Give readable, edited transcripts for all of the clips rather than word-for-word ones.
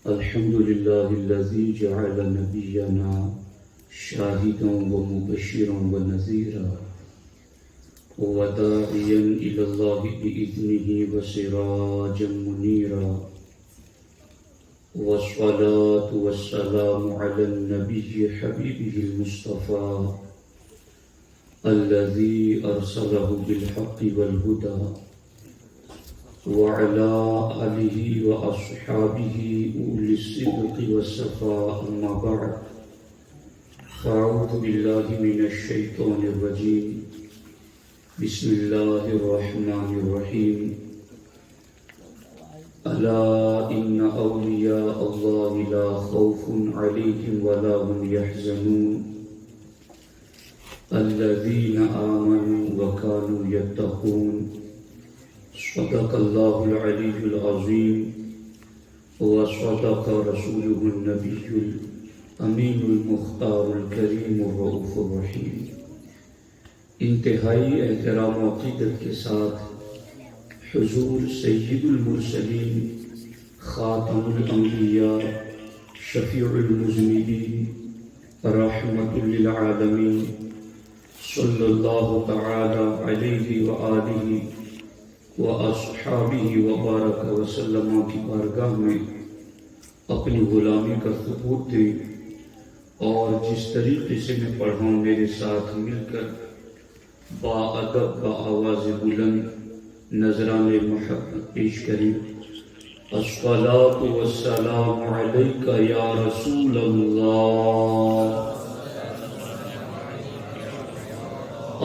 الحمد لله الذي جعل نبينا شاهدا ومبشرا ونذيرا وداعيا إلى الله بإذنه وسراجا منيرا، والصلاة والسلام على النبي حبيبه المصطفى الذي أرسله بالحق والهدى، وعلى آله وأصحابه أولي الصدق والصفاء، أما بعد، فأعوذ بالله من الشيطان الرجيم، بسم الله الرحمن الرحيم. ألا إن أولياء الله لا خوف عليهم ولا هم يحزنون الذين آمنوا وكانوا يتقون. صدق الله العلي العظيم وصدق رسوله النبي الأمين المختار الكريم الرؤوف الرحيم. انتہائی احترام و عقیدت کے ساتھ حضور سید المرسلین، خاتم الانبیاء، شفیع المذنبین، رحمت للعالمین، صلی اللہ تعالی علیہ وآلہ واصحابہ وبارک وسلم کی بارگاہ میں اپنی غلامی کا ثبوت دیں، اور جس طریقے سے میں پڑھا ہوں میرے ساتھ مل کر با ادب با آواز بلند نذران محبت پیش کریں. الصلاۃ والسلام علیک یا رسول اللہ،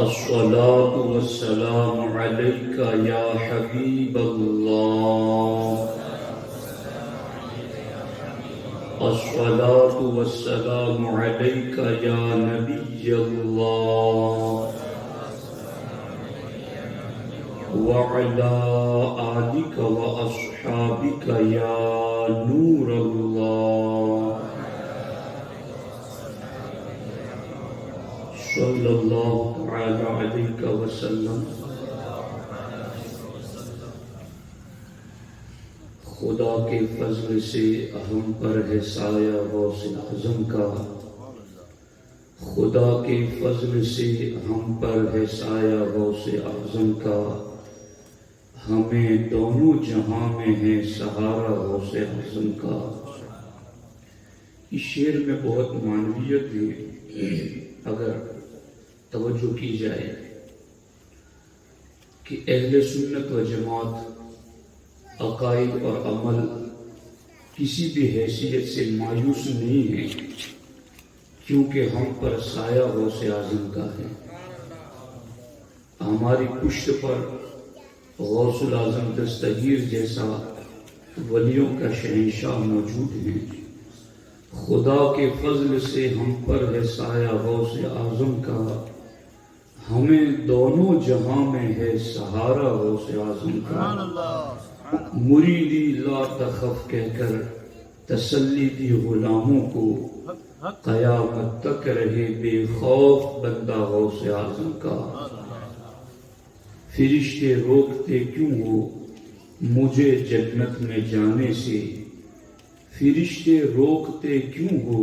الصلاۃ والسلام علیک یا حبیب اللہ، الصلاۃ والسلام علیک یا نبی اللہ، وعلى آلك وأصحابك يا نور الله، صلى الله تعالى عليك وسلم. خدا کے فضل سے ہم پر ہے سایہ غوث اعظم کا، خدا کے فضل سے ہم پر ہے سایہ غوث اعظم کا، ہمیں دونوں جہاں میں ہے سہارا غوث اعظم کا. اس شعر میں بہت معنویت ہے اگر توجہ کی جائے کہ اہل سنت و جماعت عقائد اور عمل کسی بھی حیثیت سے مایوس نہیں ہے، کیونکہ ہم پر سایہ غوث اعظم کا ہے. ہماری پشت پر غوث الاعظم دستگیر جیسا ولیوں کا شہنشاہ موجود ہے. خدا کے فضل سے ہم پر ہے سایہ غوث اعظم کا، ہمیں دونوں جہاں میں ہے سہارا غوث اعظم کا. مریدی لا تخف کہہ کر تسلی دی غلاموں کو، قیامت تک رہے بے خوف بندہ غوث اعظم کا. فرشتے روکتے کیوں ہو مجھے جنت میں جانے سے، فرشتے روکتے کیوں ہو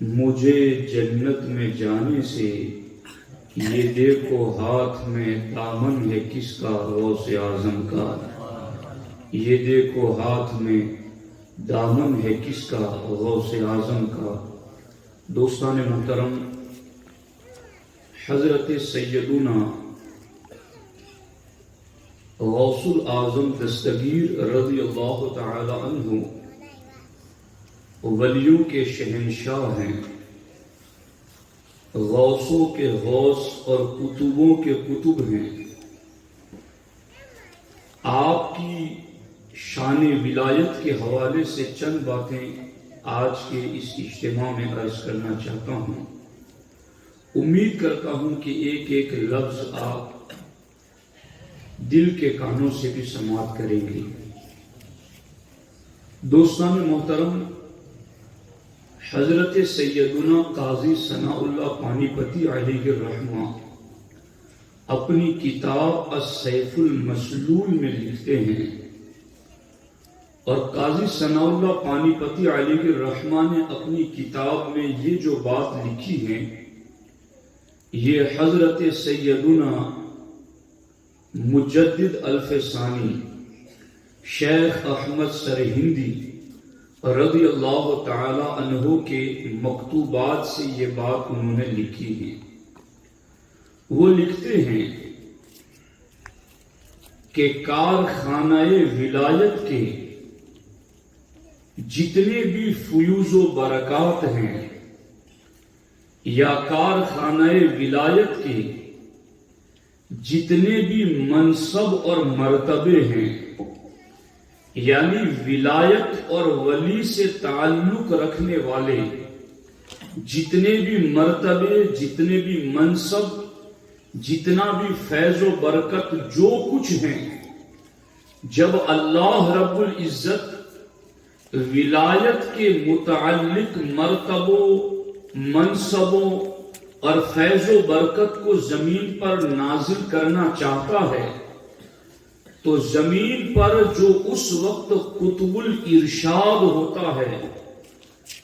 مجھے جنت میں جانے سے، یہ دیکھو ہاتھ میں دامن ہے کس کا غوث اعظم کا، یہ دیکھو ہاتھ میں دامن ہے کس کا غوث اعظم کا. دوستان محترم، حضرت سیدنا غوث الاعظم دستگیر رضی اللہ تعالی عنہ ولیوں کے شہنشاہ ہیں، غوثوں کے غوث اور کتبوں کے کتب ہیں. آپ کی شان ولایت کے حوالے سے چند باتیں آج کے اس اجتماع میں عرض کرنا چاہتا ہوں. امید کرتا ہوں کہ ایک ایک لفظ آپ دل کے کانوں سے بھی سماعت کریں گے. دوستان محترم، حضرت سیدنا قاضی ثناء اللہ پانی پتی علیہ الرحمہ اپنی کتاب السیف المسلول میں لکھتے ہیں اور قاضی ثناء اللہ پانی پتی علیہ الرحمہ نے اپنی کتاب میں یہ جو بات لکھی ہے، یہ حضرت سیدنا مجدد الف ثانی شیخ احمد سرہندی رضی اللہ تعالی عنہ کے مکتوبات سے یہ بات انہوں نے لکھی ہے۔ وہ لکھتے ہیں کہ کارخانہ ولایت کے جتنے بھی فیوز و برکات ہیں یا کارخانہ ولایت کے جتنے بھی منصب اور مرتبے ہیں، یعنی ولایت اور ولی سے تعلق رکھنے والے جتنے بھی مرتبے، جتنے بھی منصب، جتنا بھی فیض و برکت جو کچھ ہیں، جب اللہ رب العزت ولایت کے متعلق مرتبوں، منصبوں اور فیض و برکت کو زمین پر نازل کرنا چاہتا ہے تو زمین پر جو اس وقت قطب الارشاد ہوتا ہے،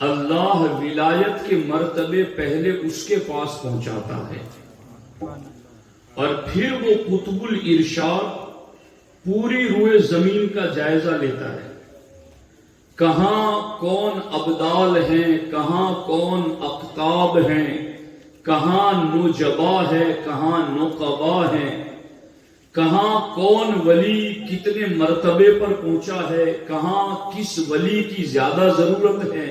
اللہ ولایت کے مرتبے پہلے اس کے پاس پہنچاتا ہے اور پھر وہ قطب الارشاد پوری روئے زمین کا جائزہ لیتا ہے، کہاں کون ابدال ہیں، کہاں کون اقطاب ہیں، کہاں نجبا ہے، کہاں نقبا ہے، کہاں کون ولی کتنے مرتبے پر پہنچا ہے، کہاں کس ولی کی زیادہ ضرورت ہے۔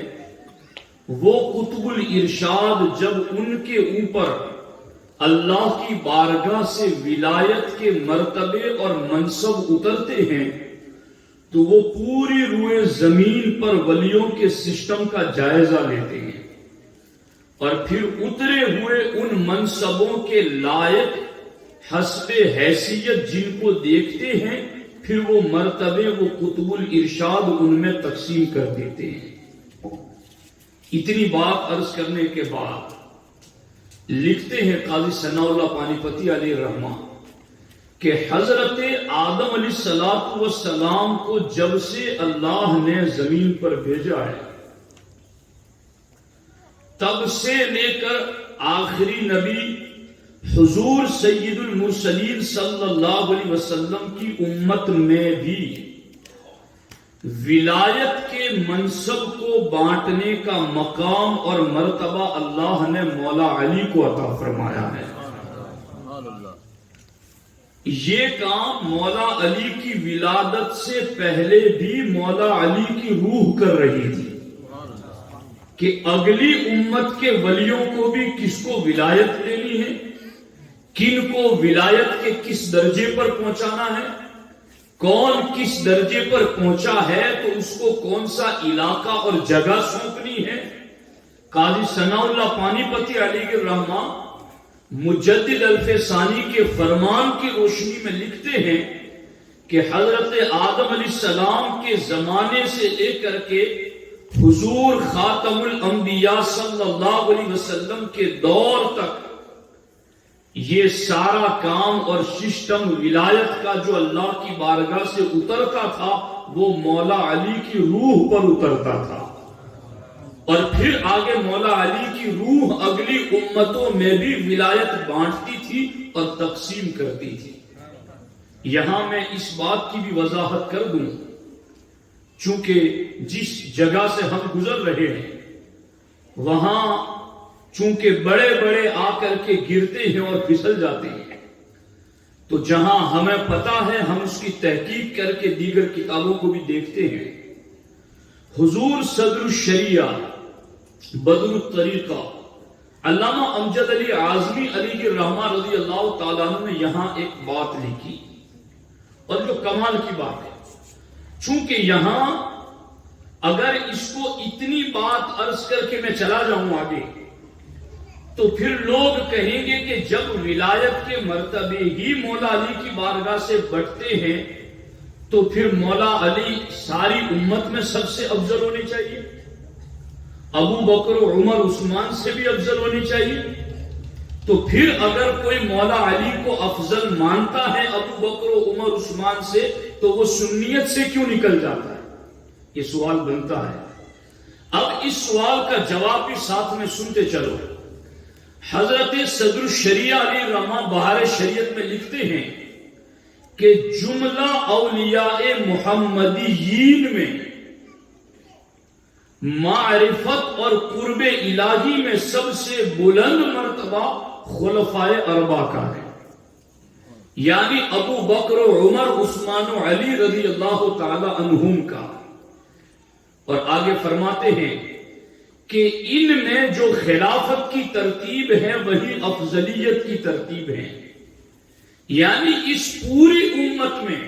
وہ قطب الارشاد جب ان کے اوپر اللہ کی بارگاہ سے ولایت کے مرتبے اور منصب اترتے ہیں تو وہ پوری روئے زمین پر ولیوں کے سسٹم کا جائزہ لیتے ہیں اور پھر اترے ہوئے ان منصبوں کے لائق حسب حیثیت جن کو دیکھتے ہیں، پھر وہ مرتبے، وہ قطب الارشاد ان میں تقسیم کر دیتے ہیں۔ اتنی بات عرض کرنے کے بعد لکھتے ہیں قاضی ثناء اللہ پانی پتی علیہ الرحمہ کہ حضرت آدم علیہ السلام کو جب سے اللہ نے زمین پر بھیجا ہے، تب سے لے کر آخری نبی حضور سید المرسلین صلی اللہ علیہ وسلم کی امت میں بھی ولایت کے منصب کو بانٹنے کا مقام اور مرتبہ اللہ نے مولا علی کو عطا فرمایا ہے۔ یہ کام مولا علی کی ولادت سے پہلے بھی مولا علی کی روح کر رہی تھی کہ اگلی امت کے ولیوں کو بھی کس کو ولایت دینی ہے، کن کو ولایت کے کس درجے پر پہنچانا ہے، کون کس درجے پر پہنچا ہے تو اس کو کون سا علاقہ اور جگہ سونپنی ہے۔ قاضی ثناء اللہ پانی پتی علیہ الرحمہ مجدد الف ثانی کے فرمان کی روشنی میں لکھتے ہیں کہ حضرت آدم علیہ السلام کے زمانے سے لے کر کے حضور خاتم الانبیاء صلی اللہ علیہ وسلم کے دور تک یہ سارا کام اور سسٹم ولایت کا جو اللہ کی بارگاہ سے اترتا تھا وہ مولا علی کی روح پر اترتا تھا اور پھر آگے مولا علی کی روح اگلی امتوں میں بھی ولایت بانٹتی تھی اور تقسیم کرتی تھی۔ یہاں میں اس بات کی بھی وضاحت کر دوں، چونکہ جس جگہ سے ہم گزر رہے ہیں وہاں چونکہ بڑے بڑے آ کر کے گرتے ہیں اور پھسل جاتے ہیں، تو جہاں ہمیں پتا ہے ہم اس کی تحقیق کر کے دیگر کتابوں کو بھی دیکھتے ہیں۔ حضور صدر الشریعہ بدر الطریقہ علامہ امجد علی اعظمی علیہ الرحمہ رضی اللہ تعالیٰ عنہ نے یہاں ایک بات لکھی اور جو کمال کی بات ہے، چونکہ یہاں اگر اس کو اتنی بات عرض کر کے میں چلا جاؤں آگے تو پھر لوگ کہیں گے کہ جب ولایت کے مرتبے ہی مولا علی کی بارگاہ سے بٹتے ہیں تو پھر مولا علی ساری امت میں سب سے افضل ہونے چاہیے، ابو بکر و عمر عثمان سے بھی افضل ہونی چاہیے، تو پھر اگر کوئی مولا علی کو افضل مانتا ہے ابو بکر و عمر عثمان سے تو وہ سنیت سے کیوں نکل جاتا ہے؟ یہ سوال بنتا ہے. اب اس سوال کا جواب بھی ساتھ میں سنتے چلو. حضرت صدر الشریعہ علی رحمہ بہار شریعت میں لکھتے ہیں کہ جملہ اولیاء محمدیین میں معرفت اور قرب الہی میں سب سے بلند مرتبہ خلفائے اربعہ کا ہے، یعنی ابو بکر و عمر عثمان و علی رضی اللہ تعالی عنہم کا. اور آگے فرماتے ہیں کہ ان میں جو خلافت کی ترتیب ہے وہی افضلیت کی ترتیب ہے، یعنی اس پوری امت میں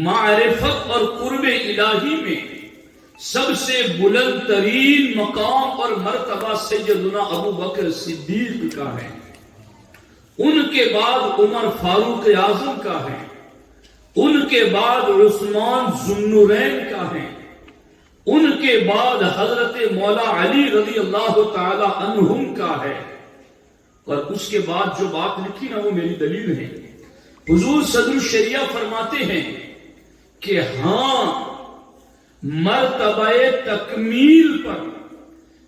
معرفت اور قرب الہی میں سب سے بلند ترین مقام اور مرتبہ سیدنا ابو بکر صدیق کا ہے. ان کے بعد عمر فاروق اعظم کا ہے، ان کے بعد عثمان ذو النورین کا ہے، ان کے بعد حضرت مولا علی رضی اللہ تعالی عنہم کا ہے. اور اس کے بعد جو بات لکھی نا وہ میری دلیل ہے. حضور صدر الشریعہ فرماتے ہیں کہ ہاں مرتبہ تکمیل پر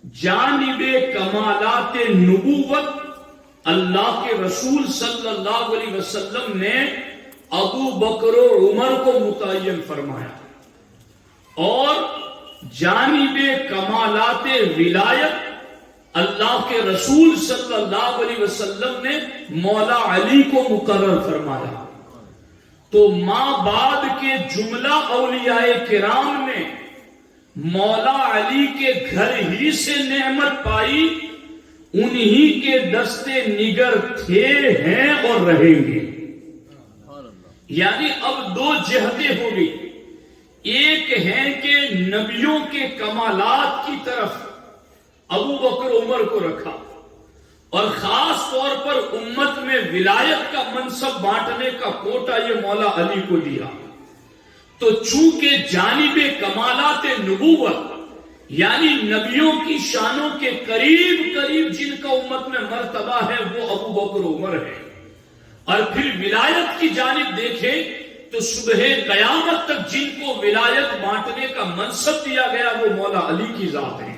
جانب کمالات نبوت اللہ کے رسول صلی اللہ علیہ وسلم نے ابو بکر و عمر کو متعین فرمایا، اور جانب کمالات ولایت اللہ کے رسول صلی اللہ علیہ وسلم نے مولا علی کو مقرر فرمایا. تو ماں بعد کے جملہ اولیاء کرام نے مولا علی کے گھر ہی سے نعمت پائی، انہی کے دستے نگر تھے، ہیں اور رہیں گے. یعنی اب دو جہتیں ہو گئی. ایک ہے کہ نبیوں کے کمالات کی طرف ابو بکر عمر کو رکھا، اور خاص طور پر امت میں ولایت کا منصب بانٹنے کا کوٹا یہ مولا علی کو دیا. تو چونکہ جانب کمالات نبوت یعنی نبیوں کی شانوں کے قریب قریب جن کا امت میں مرتبہ ہے وہ ابو بکر عمر ہے، اور پھر ولایت کی جانب دیکھیں تو صبح قیامت تک جن کو ولایت بانٹنے کا منصب دیا گیا وہ مولا علی کی ذات ہے.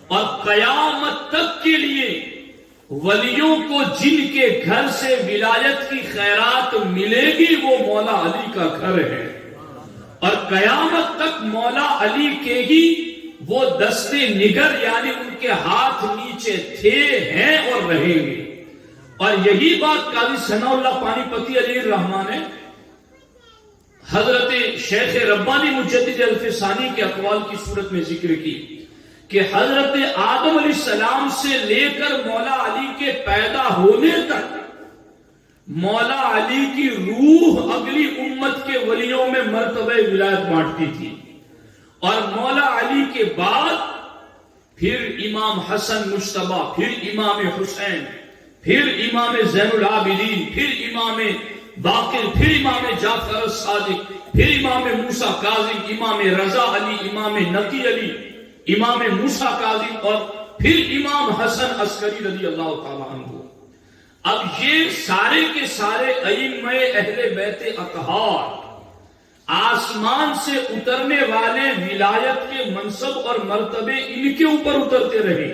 اور قیامت تک کے لیے ولیوں کو جن کے گھر سے ولایت کی خیرات ملے گی وہ مولا علی کا گھر ہے، اور قیامت تک مولا علی کے ہی وہ دستے نگر یعنی ان کے ہاتھ نیچے تھے، ہیں اور رہیں گے. اور یہی بات قاضی ثناء اللہ پانی پتی علیہ الرحمہ نے حضرت شیخ ربانی مجدد الفسانی کے اقوال کی صورت میں ذکر کی کہ حضرت آدم علیہ السلام سے لے کر مولا علی کے پیدا ہونے تک مولا علی کی روح اگلی امت کے ولیوں میں مرتبہ ولایت بانٹتی تھی، اور مولا علی کے بعد پھر امام حسن مجتبی، پھر امام حسین، پھر امام زین العابدین، پھر امام باقر، پھر امام جعفر الصادق، پھر امام موسیٰ کاظم، امام رضا علی، امام نقی علی، امام موسیٰ کاظم، اور پھر امام حسن عسکری رضی اللہ تعالیٰ عنہ. اب یہ سارے کے سارے ائمہ اہل بیت اطہار آسمان سے اترنے والے ولایت کے منصب اور مرتبے ان کے اوپر اترتے رہے،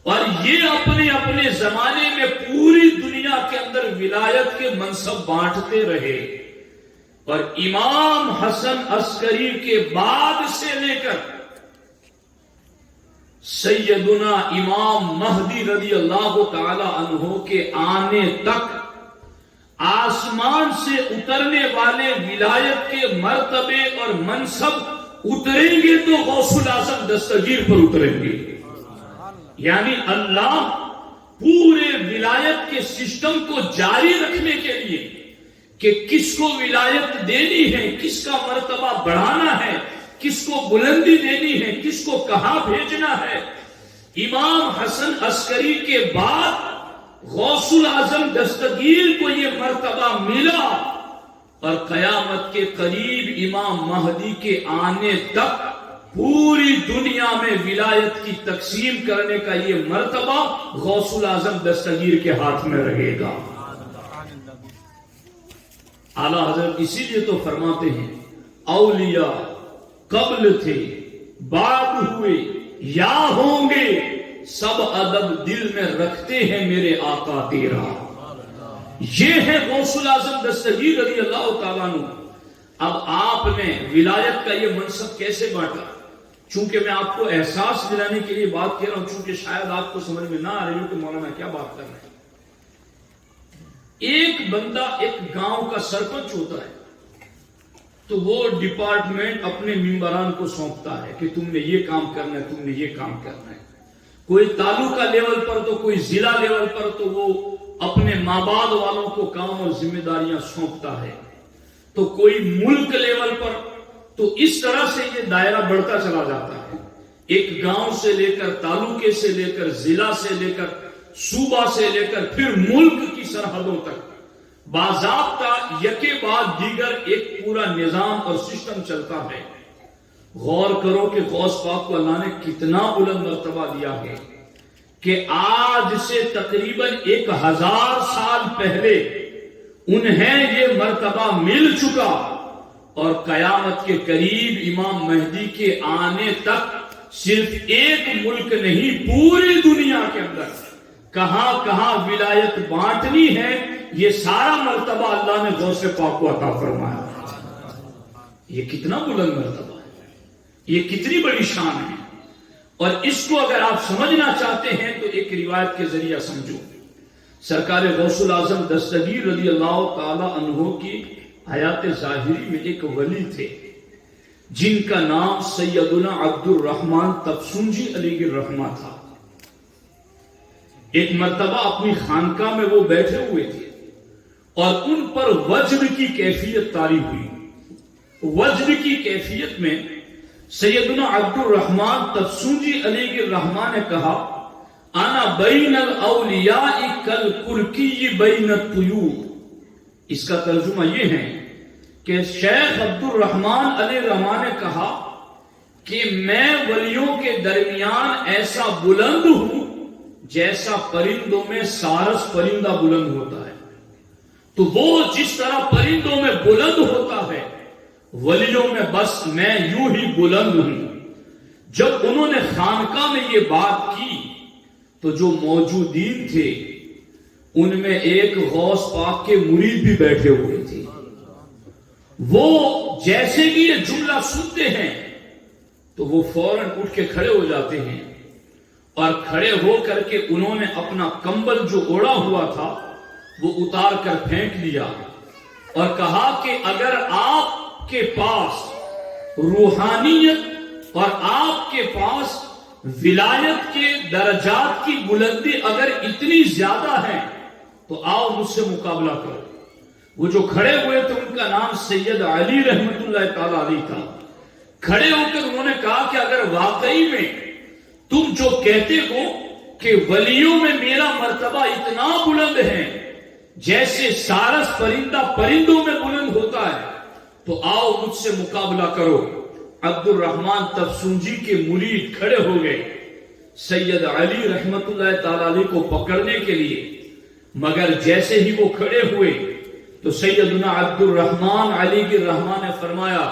اور یہ اپنے اپنے زمانے میں پوری دنیا کے اندر ولایت کے منصب بانٹتے رہے. اور امام حسن عسکری کے بعد سے لے کر سیدنا امام مہدی رضی اللہ تعالی عنہ کے آنے تک آسمان سے اترنے والے ولایت کے مرتبے اور منصب اتریں گے تو غوث الاعظم دستگیر پر اتریں گے. یعنی اللہ پورے ولایت کے سسٹم کو جاری رکھنے کے لیے کہ کس کو ولایت دینی ہے، کس کا مرتبہ بڑھانا ہے، کس کو بلندی دینی ہے، کس کو کہاں بھیجنا ہے، امام حسن عسکری کے بعد غوث الاعظم دستگیر کو یہ مرتبہ ملا، اور قیامت کے قریب امام مہدی کے آنے تک پوری دنیا میں ولایت کی تقسیم کرنے کا یہ مرتبہ غوث الاعظم دستگیر کے ہاتھ میں رہے گا. اعلیٰ حضرت اسی لیے تو فرماتے ہیں اولیاء قبل تھے، بعد ہوئے یا ہوں گے، سب ادب دل میں رکھتے ہیں میرے آقا تیرا۔ یہ ہے غوث الاعظم دستگیر رضی اللہ تعالیٰ عنہ۔ اب آپ نے ولایت کا یہ منصب کیسے بانٹا؟ چونکہ میں آپ کو احساس دلانے کے لیے بات کہہ رہا ہوں، چونکہ شاید آپ کو سمجھ میں نہ آ رہی ہو کہ مولانا کیا بات کر رہے ہیں۔ ایک بندہ ایک گاؤں کا سرپنچ ہوتا ہے تو وہ ڈپارٹمنٹ اپنے ممبران کو سونپتا ہے کہ تم نے یہ کام کرنا ہے، تم نے یہ کام کرنا ہے۔ کوئی تعلقہ لیول پر تو کوئی ضلع لیول پر تو وہ اپنے مابعد والوں کو کام اور ذمہ داریاں سونپتا ہے، تو کوئی ملک لیول پر، تو اس طرح سے یہ دائرہ بڑھتا چلا جاتا ہے۔ ایک گاؤں سے لے کر تعلقے سے لے کر ضلع سے لے کر صوبہ سے لے کر پھر ملک کی سرحدوں تک باضابطہ یکے بعد دیگر ایک پورا نظام اور سسٹم چلتا ہے۔ غور کرو کہ غوث پاک کو اللہ نے کتنا بلند مرتبہ دیا ہے کہ آج سے تقریباً 1000 سال پہلے انہیں یہ مرتبہ مل چکا، اور قیامت کے قریب امام مہدی کے آنے تک صرف ایک ملک نہیں، پوری دنیا کے اندر کہاں کہاں ولایت بانٹنی ہے، یہ سارا مرتبہ اللہ نے غوث پاک کو عطا فرمایا۔ یہ کتنا بلند مرتبہ ہے، یہ کتنی بڑی شان ہے، اور اس کو اگر آپ سمجھنا چاہتے ہیں تو ایک روایت کے ذریعہ سمجھو۔ سرکار غوث الاعظم دستگیر رضی اللہ تعالی عنہ کی حیات ظاہری میں ایک ولی تھے جن کا نام سیدنا عبد الرحمن تفسنجی علیہ الرحمہ تھا۔ ایک مرتبہ اپنی خانقاہ میں وہ بیٹھے ہوئے تھے اور ان پر وجد کی کیفیت طاری ہوئی۔ وجد کی کیفیت میں سیدنا عبد الرحمن تفسنجی علیہ الرحمہ نے کہا، انا بین الاولیاء کالکرکی بین الطیور۔ اس کا ترجمہ یہ ہے کہ شیخ عبد الرحمن علیہ الرحمہ نے کہا کہ میں ولیوں کے درمیان ایسا بلند ہوں جیسا پرندوں میں سارس پرندہ بلند ہوتا ہے۔ تو وہ جس طرح پرندوں میں بلند ہوتا ہے، ولیوں میں بس میں یوں ہی بلند ہوں۔ جب انہوں نے خانقاہ میں یہ بات کی تو جو موجودین تھے ان میں ایک غوث پاک کے مرید بھی بیٹھے ہوئے تھے۔ وہ جیسے کہ یہ جملہ سنتے ہیں تو وہ فوراً اٹھ کے کھڑے ہو جاتے ہیں، اور کھڑے ہو کر کے انہوں نے اپنا کمبل جو اوڑا ہوا تھا وہ اتار کر پھینک لیا اور کہا کہ اگر آپ کے پاس روحانیت اور آپ کے پاس ولایت کے درجات کی بلندی اگر اتنی زیادہ ہے تو آؤ مجھ سے مقابلہ کرو۔ وہ جو کھڑے ہوئے تھے ان کا نام سید علی رحمت اللہ تعالی علیہ تھا۔ کھڑے ہو کر انہوں نے کہا کہ اگر واقعی میں تم جو کہتے ہو کہ ولیوں میں میرا مرتبہ اتنا بلند ہے جیسے سارس پرندہ پرندوں میں بلند ہوتا ہے تو آؤ مجھ سے مقابلہ کرو۔ عبد الرحمن تفسنجی کے مرید کھڑے ہو گئے سید علی رحمت اللہ تعالی علیہ کو پکڑنے کے لیے، مگر جیسے ہی وہ کھڑے ہوئے تو سیدنا عبد الرحمن علی الرحمہ نے فرمایا،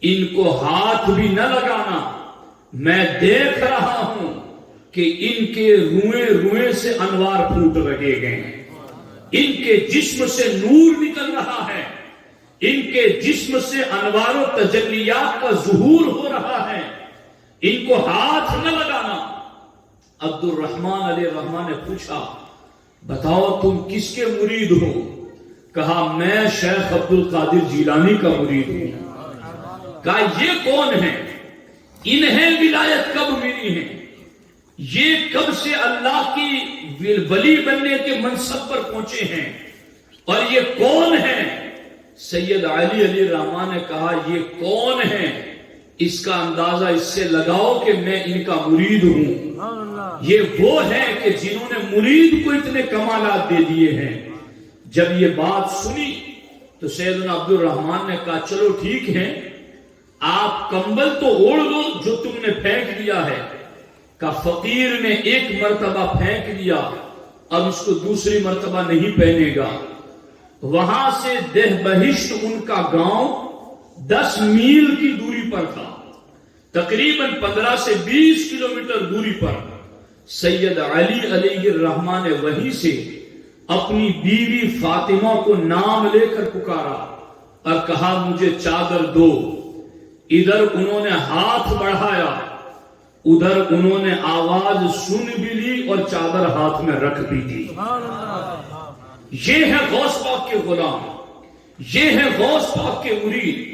ان کو ہاتھ بھی نہ لگانا، میں دیکھ رہا ہوں کہ ان کے روئیں روئیں سے انوار پھوٹ لگے گئے ہیں، ان کے جسم سے نور نکل رہا ہے، ان کے جسم سے انوار و تجلیات کا ظہور ہو رہا ہے، ان کو ہاتھ نہ لگانا۔ عبد الرحمن علیہ الرحمہ نے پوچھا، بتاؤ تم کس کے مرید ہو؟ کہا میں شیخ عبد القادر جیلانی کا مرید ہوں۔ کہا یہ کون ہے؟ انہیں ولایت کب ملی ہے؟ یہ کب سے اللہ کی ولی بننے کے منصب پر پہنچے ہیں؟ اور یہ کون ہے؟ سید علی علیہ الرحمہ نے کہا یہ کون ہے اس کا اندازہ اس سے لگاؤ کہ میں ان کا مرید ہوں۔ یہ وہ ہے کہ جنہوں نے مرید کو اتنے کمالات دے دیے ہیں۔ جب یہ بات سنی تو سیدنا عبد الرحمن نے کہا چلو ٹھیک ہے، آپ کمبل تو اوڑھ دو جو تم نے پھینک دیا ہے۔ کہ فقیر نے ایک مرتبہ پھینک دیا، اب اس کو دوسری مرتبہ نہیں پہنے گا۔ وہاں سے دہ بہشت ان کا گاؤں 10 میل کی دوری پر تھا، تقریباً 15 سے 20 کلومیٹر دوری پر سید علی علیہ الرحمہ نے وہیں سے اپنی بیوی فاطمہ کو نام لے کر پکارا اور کہا مجھے چادر دو۔ ادھر انہوں نے ہاتھ بڑھایا، ادھر انہوں نے آواز سن بھی لی اور چادر ہاتھ میں رکھ بھی دی۔ یہ ہے غوث پاک کے غلام، یہ ہے غوث پاک کے مرید۔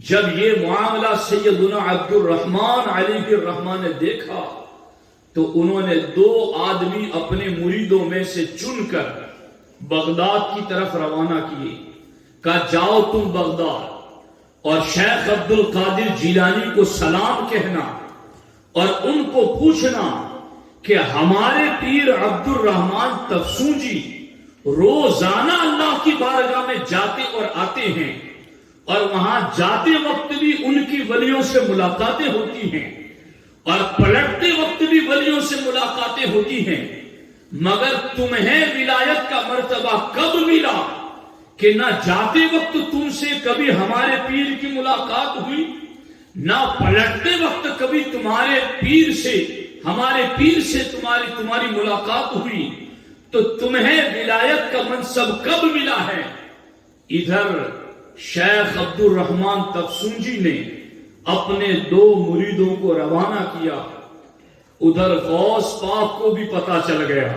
جب یہ معاملہ سیدنا عبد الرحمن علیہ الرحمہ نے دیکھا تو انہوں نے 2 آدمی اپنے مریدوں میں سے چن کر بغداد کی طرف روانہ کیے، کہا جاؤ تم بغداد اور شیخ عبد القادر جیلانی کو سلام کہنا اور ان کو پوچھنا کہ ہمارے پیر عبد الرحمن تفسونجی روزانہ اللہ کی بارگاہ میں جاتے اور آتے ہیں اور وہاں جاتے وقت بھی ان کی ولیوں سے ملاقاتیں ہوتی ہیں اور پلٹتے وقت بھی ولیوں سے ملاقاتیں ہوتی ہیں، مگر تمہیں ولایت کا مرتبہ کب ملا کہ نہ جاتے وقت تم سے کبھی ہمارے پیر کی ملاقات ہوئی، نہ پلٹتے وقت کبھی تمہارے پیر سے ہمارے پیر سے تمہاری ملاقات ہوئی، تو تمہیں ولایت کا منصب کب ملا ہے؟ ادھر شیخ عبد الرحمن تفسونجی نے اپنے 2 مریدوں کو روانہ کیا، ادھر غوث پاک کو بھی پتا چل گیا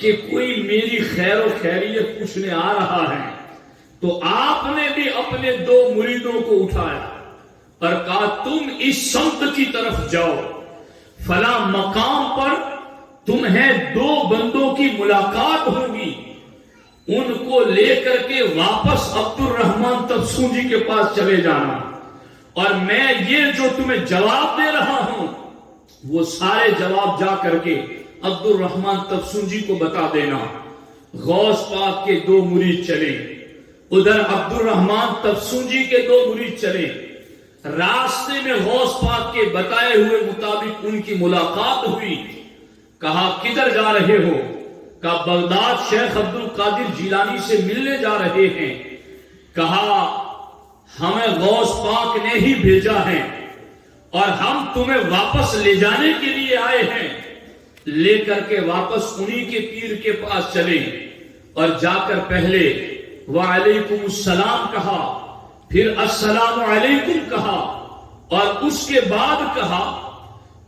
کہ کوئی میری خیر و خیریت پوچھنے آ رہا ہے، تو آپ نے بھی اپنے 2 مریدوں کو اٹھایا اور کہا تم اس سمت کی طرف جاؤ، فلاں مقام پر تمہیں 2 بندوں کی ملاقات ہوگی، ان کو لے کر کے واپس عبد الرحمن تفسونجی کے پاس چلے جانا، اور میں یہ جو تمہیں جواب دے رہا ہوں وہ سارے جواب جا کر کے عبد الرحمن تفسونجی کو بتا دینا۔ غوث پاک کے 2 مرید چلے، ادھر عبد الرحمن تفسونجی کے 2 مرید چلے، راستے میں غوث پاک کے بتائے ہوئے مطابق ان کی ملاقات ہوئی۔ کہا کدھر جا رہے ہو؟ کہا بغداد شیخ عبد القادر جیلانی سے ملنے جا رہے ہیں۔ کہا ہمیں غوث پاک نے ہی بھیجا ہے اور ہم تمہیں واپس لے جانے کے لیے آئے ہیں۔ لے کر کے واپس انہی کے پیر کے پاس چلے اور جا کر پہلے وعلیکم السلام کہا، پھر السلام علیکم کہا، اور اس کے بعد کہا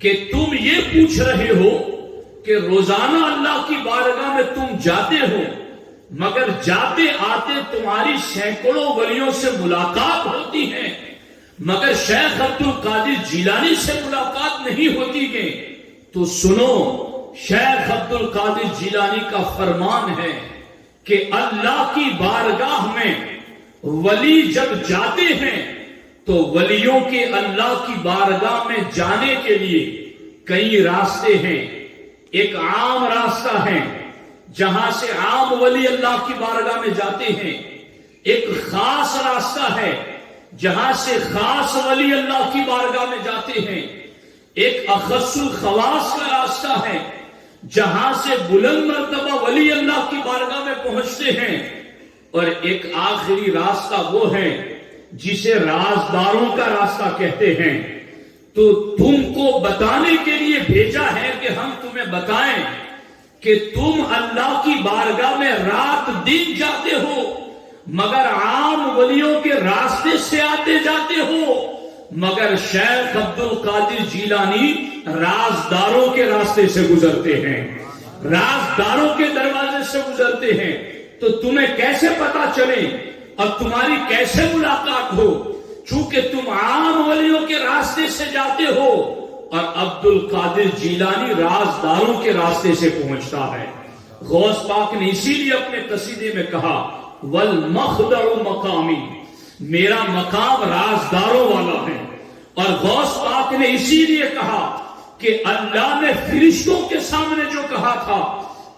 کہ تم یہ پوچھ رہے ہو کہ روزانہ اللہ کی بارگاہ میں تم جاتے ہو، مگر جاتے آتے تمہاری سینکڑوں ولیوں سے ملاقات ہوتی ہے، مگر شیخ عبد القادر جیلانی سے ملاقات نہیں ہوتی ہے، تو سنو شیخ عبد القادر جیلانی کا فرمان ہے کہ اللہ کی بارگاہ میں ولی جب جاتے ہیں تو ولیوں کے اللہ کی بارگاہ میں جانے کے لیے کئی راستے ہیں۔ ایک عام راستہ ہے جہاں سے عام ولی اللہ کی بارگاہ میں جاتے ہیں، ایک خاص راستہ ہے جہاں سے خاص ولی اللہ کی بارگاہ میں جاتے ہیں، ایک اخص الخواص کا راستہ ہے جہاں سے بلند مرتبہ ولی اللہ کی بارگاہ میں پہنچتے ہیں، اور ایک آخری راستہ وہ ہے جسے رازداروں کا راستہ کہتے ہیں۔ تو تم کو بتانے کے لیے بھیجا ہے کہ ہم تمہیں بتائیں کہ تم اللہ کی بارگاہ میں رات دن جاتے ہو، مگر عام ولیوں کے راستے سے آتے جاتے ہو، مگر شیخ عبد القادر جیلانی رازداروں کے راستے سے گزرتے ہیں، رازداروں کے دروازے سے گزرتے ہیں۔ تو تمہیں کیسے پتا چلے اور تمہاری کیسے ملاقات ہو؟ چونکہ تم عام ولیوں کے راستے سے جاتے ہو اور عبد القادر جیلانی رازداروں کے راستے سے پہنچتا ہے۔ غوث پاک نے اسی لیے اپنے قصیدے میں کہا والمخدع مقامی، میرا مقام رازداروں والا ہے، اور غوث پاک نے اسی لیے کہا کہ اللہ نے فرشتوں کے سامنے جو کہا تھا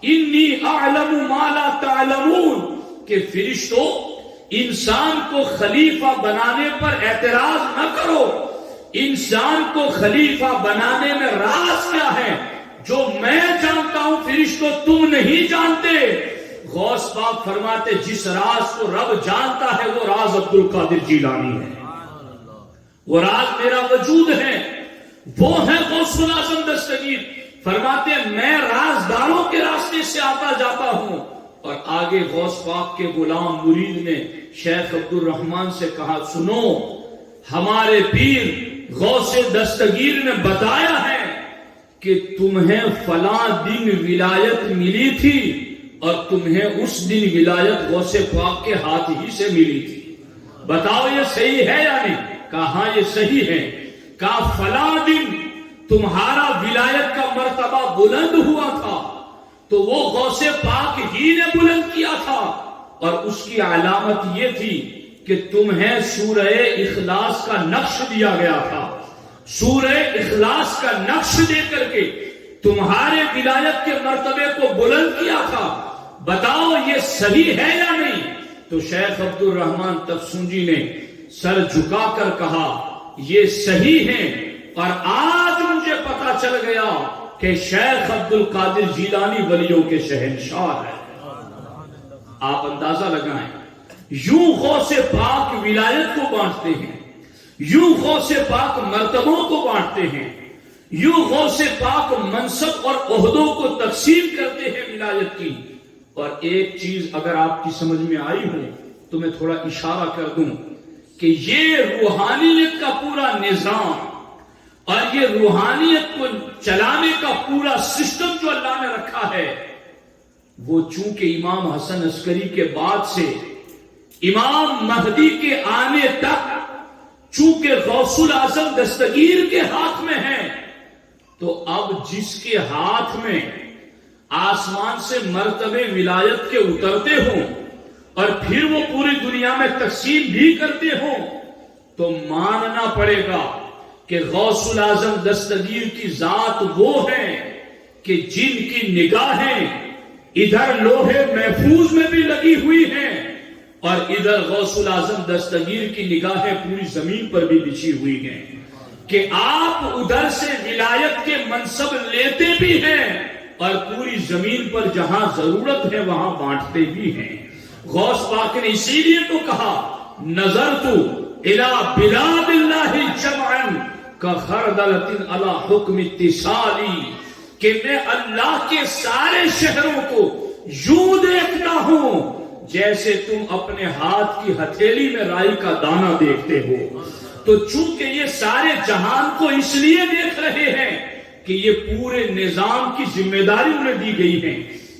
انی اعلم ما لا تعلمون، کہ فرشتوں انسان کو خلیفہ بنانے پر اعتراض نہ کرو، انسان کو خلیفہ بنانے میں راز کیا ہے جو میں جانتا ہوں فرشتوں تم نہیں جانتے۔ غوث پاک فرماتے جس راز کو رب جانتا ہے وہ راز عبد القادر جیلانی ہے۔ وہ راز میرا وجود ہے، وہ ہے غوث الاعظم دستگیر۔ فرماتے ہیں میں رازداروں کے راستے سے آتا جاتا ہوں۔ اور آگے غوث پاک کے غلام مرید نے شیخ عبد الرحمن سے کہا سنو، ہمارے پیر غوث دستگیر نے بتایا ہے کہ تمہیں فلاں دن ولایت ملی تھی اور تمہیں اس دن ولایت غوث پاک کے ہاتھ ہی سے ملی تھی، بتاؤ یہ صحیح ہے یا نہیں؟ کہا ہاں یہ صحیح ہے۔ کہا فلاں دن تمہارا ولایت کا مرتبہ بلند ہوا تھا تو وہ غوث پاک ہی نے بلند کیا تھا، اور اس کی علامت یہ تھی کہ تمہیں سورہ اخلاص کا نقش دیا گیا تھا، سورہ اخلاص کا نقش دے کر کے تمہارے ولایت کے مرتبے کو بلند کیا تھا، بتاؤ یہ صحیح ہے یا نہیں؟ تو شیخ عبد الرحمن تفسونجی نے سر جھکا کر کہا یہ صحیح ہے، اور آج مجھے پتا چل گیا کہ شیخ عبد القادر جیلانی ولیوں کے شہنشاہ ہے۔ آپ اندازہ لگائیں، یوں غوث پاک ولایت کو بانٹتے ہیں، یوں غوث پاک مرتبوں کو بانٹتے ہیں، یوں غوث پاک منصب اور عہدوں کو تقسیم کرتے ہیں ولایت کی۔ اور ایک چیز اگر آپ کی سمجھ میں آئی ہو تو میں تھوڑا اشارہ کر دوں کہ یہ روحانیت کا پورا نظام اور یہ روحانیت کو چلانے کا پورا سسٹم جو اللہ نے رکھا ہے، وہ چونکہ امام حسن عسکری کے بعد سے امام مہدی کے آنے تک چونکہ غوث الاعظم دستگیر کے ہاتھ میں ہے، تو اب جس کے ہاتھ میں آسمان سے مرتبے ولایت کے اترتے ہوں اور پھر وہ پوری دنیا میں تقسیم بھی کرتے ہوں، تو ماننا پڑے گا کہ غوث الاعظم دستگیر کی ذات وہ ہے کہ جن کی نگاہیں ادھر لوہے محفوظ میں بھی لگی ہوئی ہیں اور ادھر غوث الاعظم دستگیر کی نگاہیں پوری زمین پر بھی بچھی ہوئی ہیں، کہ آپ ادھر سے ولایت کے منصب لیتے بھی ہیں اور پوری زمین پر جہاں ضرورت ہے وہاں بانٹتے بھی ہیں۔ غوث پاک نے اسی لیے تو کہا نظرت الی بلاد اللہ جمعا کخردلۃ علی حکم اتصالی، کہ میں اللہ کے سارے شہروں کو یوں دیکھتا ہوں جیسے تم اپنے ہاتھ کی ہتھیلی میں رائی کا دانہ دیکھتے ہو۔ تو چونکہ یہ سارے جہان کو اس لیے دیکھ رہے ہیں کہ یہ پورے نظام کی ذمہ داری انہیں دی گئی ہے،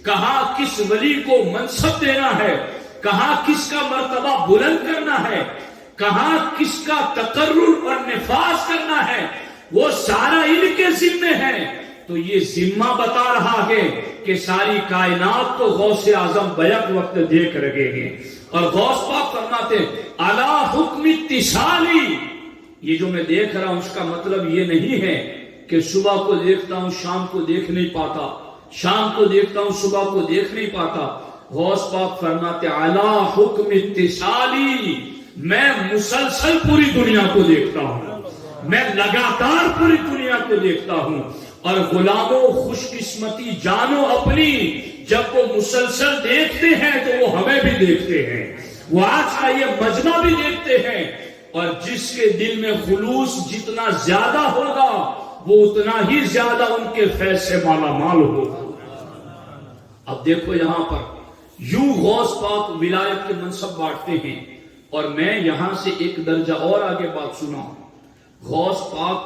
کہاں کس ولی کو منصب دینا ہے، کہاں کس کا مرتبہ بلند کرنا ہے، کہاں کس کا تقرر اور نفاذ کرنا ہے، وہ سارا ان کے ذمے ہے۔ تو یہ ذمہ بتا رہا ہے کہ ساری کائنات کو غوث اعظم بیک وقت دیکھ رہے ہیں۔ اور غوث پاک فرماتے اعلی حکم اتصالی، یہ جو میں دیکھ رہا ہوں اس کا مطلب یہ نہیں ہے کہ صبح کو دیکھتا ہوں شام کو دیکھ نہیں پاتا، شام کو دیکھتا ہوں صبح کو دیکھ نہیں پاتا۔ غوث پاک فرماتے اعلی حکم اتصالی، میں مسلسل پوری دنیا کو دیکھتا ہوں، میں لگاتار پوری دنیا کو دیکھتا ہوں۔ اور غلاموں خوش قسمتی جانو اپنی، جب وہ مسلسل دیکھتے ہیں تو وہ ہمیں بھی دیکھتے ہیں، وہ آج کا یہ مجمع بھی دیکھتے ہیں، اور جس کے دل میں خلوص جتنا زیادہ ہوگا وہ اتنا ہی زیادہ ان کے فیض سے مالا مال ہوگا۔ اب دیکھو یہاں پر یوں غوث پاک ولایت کے منصب بانٹتے ہیں، اور میں یہاں سے ایک درجہ اور آگے بات سناؤں۔ غوث پاک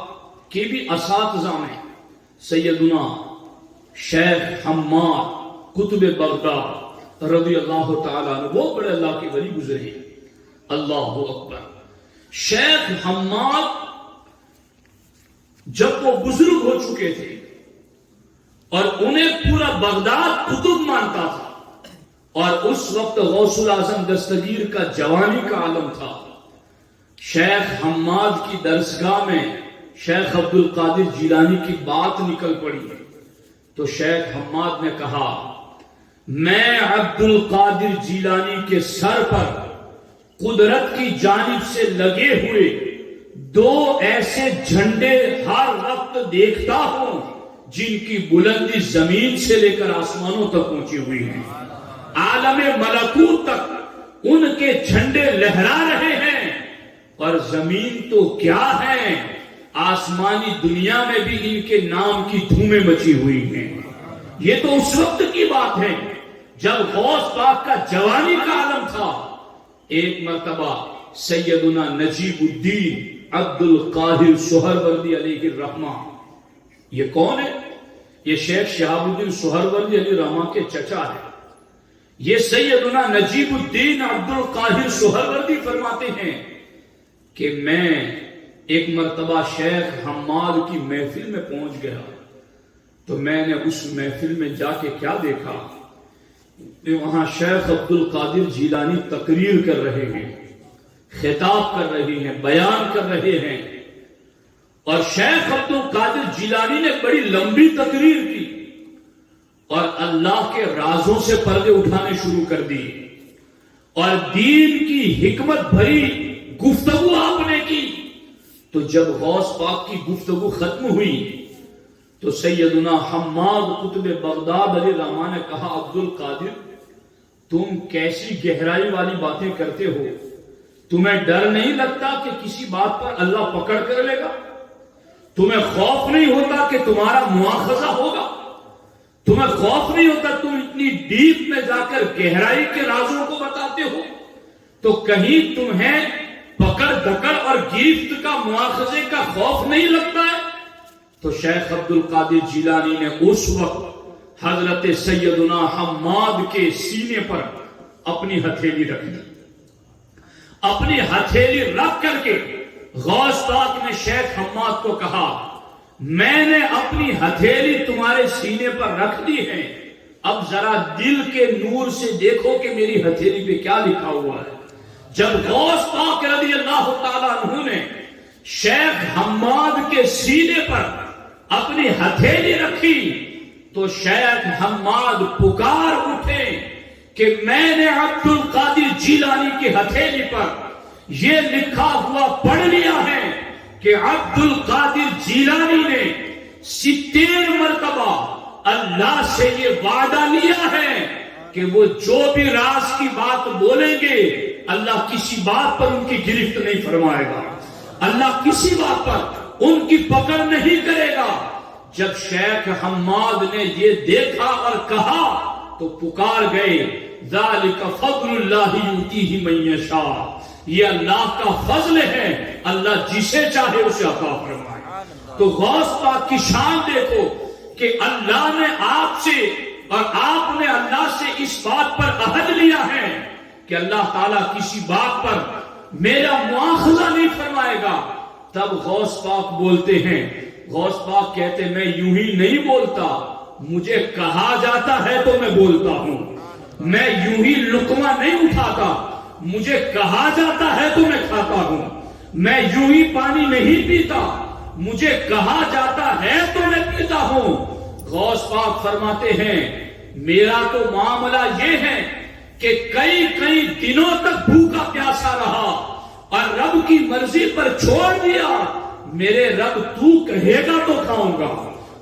کے بھی اساتذہ میں سیدنا شیخ حماد قطب بغداد رضی اللہ تعالیٰ عنہ، وہ بڑے اللہ کے ولی گزرے ہیں، اللہ اکبر۔ شیخ حماد جب وہ بزرگ ہو چکے تھے اور انہیں پورا بغداد قطب مانتا تھا، اور اس وقت غوث الاعظم دستگیر کا جوانی کا عالم تھا، شیخ حماد کی درسگاہ میں شیخ عبد القادر جیلانی کی بات نکل پڑی، تو شیخ حماد نے کہا میں عبد القادر جیلانی کے سر پر قدرت کی جانب سے لگے ہوئے دو ایسے جھنڈے ہر وقت دیکھتا ہوں جن کی بلندی زمین سے لے کر آسمانوں تک پہنچی ہوئی ہے، عالم ملکوت تک ان کے جھنڈے لہرا رہے ہیں، اور زمین تو کیا ہے، آسمانی دنیا میں بھی ان کے نام کی دھومیں مچی ہوئی ہیں۔ یہ تو اس وقت کی بات ہے جب غوث پاک کا جوانی کا عالم تھا۔ ایک مرتبہ سیدنا نجیب الدین عبد القاہر سہروردی علیہ الرحمہ، یہ کون ہے؟ یہ شیخ شہاب الدین سہروردی علیہ الرحمہ کے چچا ہے۔ یہ سیدنا نجیب الدین عبد القاہر سہروردی فرماتے ہیں کہ میں ایک مرتبہ شیخ حماد کی محفل میں پہنچ گیا تو میں نے اس محفل میں جا کے کیا دیکھا کہ وہاں شیخ عبد القادر جیلانی تقریر کر رہے ہیں، خطاب کر رہے ہیں، بیان کر رہے ہیں، اور شیخ عبد القادر جیلانی نے بڑی لمبی تقریر کی اور اللہ کے رازوں سے پردے اٹھانے شروع کر دی اور دین کی حکمت بھری گفتگو آپ نے کی۔ تو جب غوث پاک کی گفتگو ختم ہوئی تو سیدنا حماد قطب بغداد علیہ الرحمہ نے کہا، عبد القادر تم کیسی گہرائی والی باتیں کرتے ہو، تمہیں ڈر نہیں لگتا کہ کسی بات پر اللہ پکڑ کر لے گا؟ تمہیں خوف نہیں ہوتا کہ تمہارا مواخذہ ہوگا؟ تمہیں خوف نہیں ہوتا؟ تم اتنی ڈیپ میں جا کر گہرائی کے رازوں کو بتاتے ہو تو کہیں تمہیں پکڑ دکڑ اور گرفت کا مواخذے کا خوف نہیں لگتا ہے؟ تو شیخ عبد القادر جیلانی نے اس وقت حضرت سیدنا حماد کے سینے پر اپنی ہتھیلی رکھ دی۔ اپنی ہتھیلی رکھ کر کے غوث پاک نے شیخ حماد کو کہا، میں نے اپنی ہتھیلی تمہارے سینے پر رکھ دی ہے، اب ذرا دل کے نور سے دیکھو کہ میری ہتھیلی پہ کیا لکھا ہوا ہے۔ جب غوث پاک رضی اللہ تعالیٰ عنہ نے شیخ حماد کے سینے پر اپنی ہتھیلی رکھی تو شیخ حماد پکار اٹھے کہ میں نے عبد القادر جیلانی کی ہتھیلی پر یہ لکھا ہوا پڑھ لیا ہے کہ عبد القادر جیلانی نے 70 مرتبہ اللہ سے یہ وعدہ لیا ہے کہ وہ جو بھی راز کی بات بولیں گے اللہ کسی بات پر ان کی گرفت نہیں فرمائے گا، اللہ کسی بات پر ان کی پکڑ نہیں کرے گا۔ جب شیخ حماد نے یہ دیکھا اور کہا تو پکار گئے، ذالک فضل اللہ یؤتیہ من یشاء، یہ اللہ کا فضل ہے، اللہ جسے چاہے اسے عطا فرمائے۔ تو غوث پاک کی شان دیکھو کہ اللہ نے آپ سے اور آپ نے اللہ سے اس بات پر عہد لیا ہے کہ اللہ تعالیٰ کسی بات پر میرا مواخذہ نہیں فرمائے گا۔ تب غوث پاک بولتے ہیں، غوث پاک کہتے ہیں میں یوں ہی نہیں بولتا، مجھے کہا جاتا ہے تو میں بولتا ہوں، میں یوں ہی لقمہ نہیں اٹھاتا، مجھے کہا جاتا ہے تو میں کھاتا ہوں، میں یوں ہی پانی نہیں پیتا، مجھے کہا جاتا ہے تو میں پیتا ہوں۔ غوث پاک فرماتے ہیں میرا تو معاملہ یہ ہے کہ کئی دنوں تک بھوکا پیاسا رہا اور رب کی مرضی پر چھوڑ دیا، میرے رب تو کہے گا تو کھاؤں گا،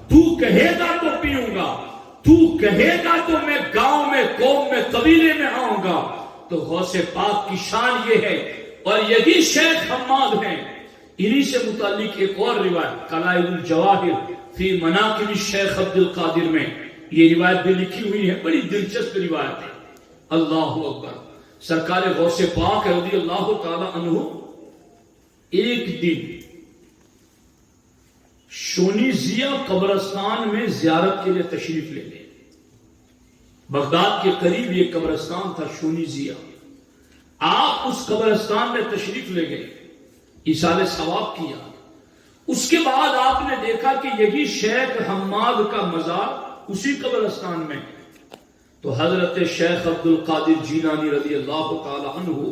تو کہے گا تو پیوں گا، تو کہے گا تو میں گاؤں میں قوم میں قبیلے میں آؤں گا۔ تو غوث پاک کی شان یہ ہے، اور یہی شیخ حماد ہیں۔ انہی سے متعلق ایک اور روایت قلائد الجواہر فی مناقب الشیخ عبد القادر میں یہ روایت بھی لکھی ہوئی ہے، بڑی دلچسپ روایت ہے۔ اللہ اکبر، سرکار غوث پاک رضی اللہ تعالی عنہ ایک دن شونیزیہ قبرستان میں زیارت کے لیے تشریف لے گئے۔ بغداد کے قریب یہ قبرستان تھا شونیزیہ، آپ اس قبرستان میں تشریف لے گئے، ایصال ثواب کیا۔ اس کے بعد آپ نے دیکھا کہ یہی شیخ حماد کا مزار اسی قبرستان میں، تو حضرت شیخ عبد القادر جیلانی رضی اللہ تعالی عنہ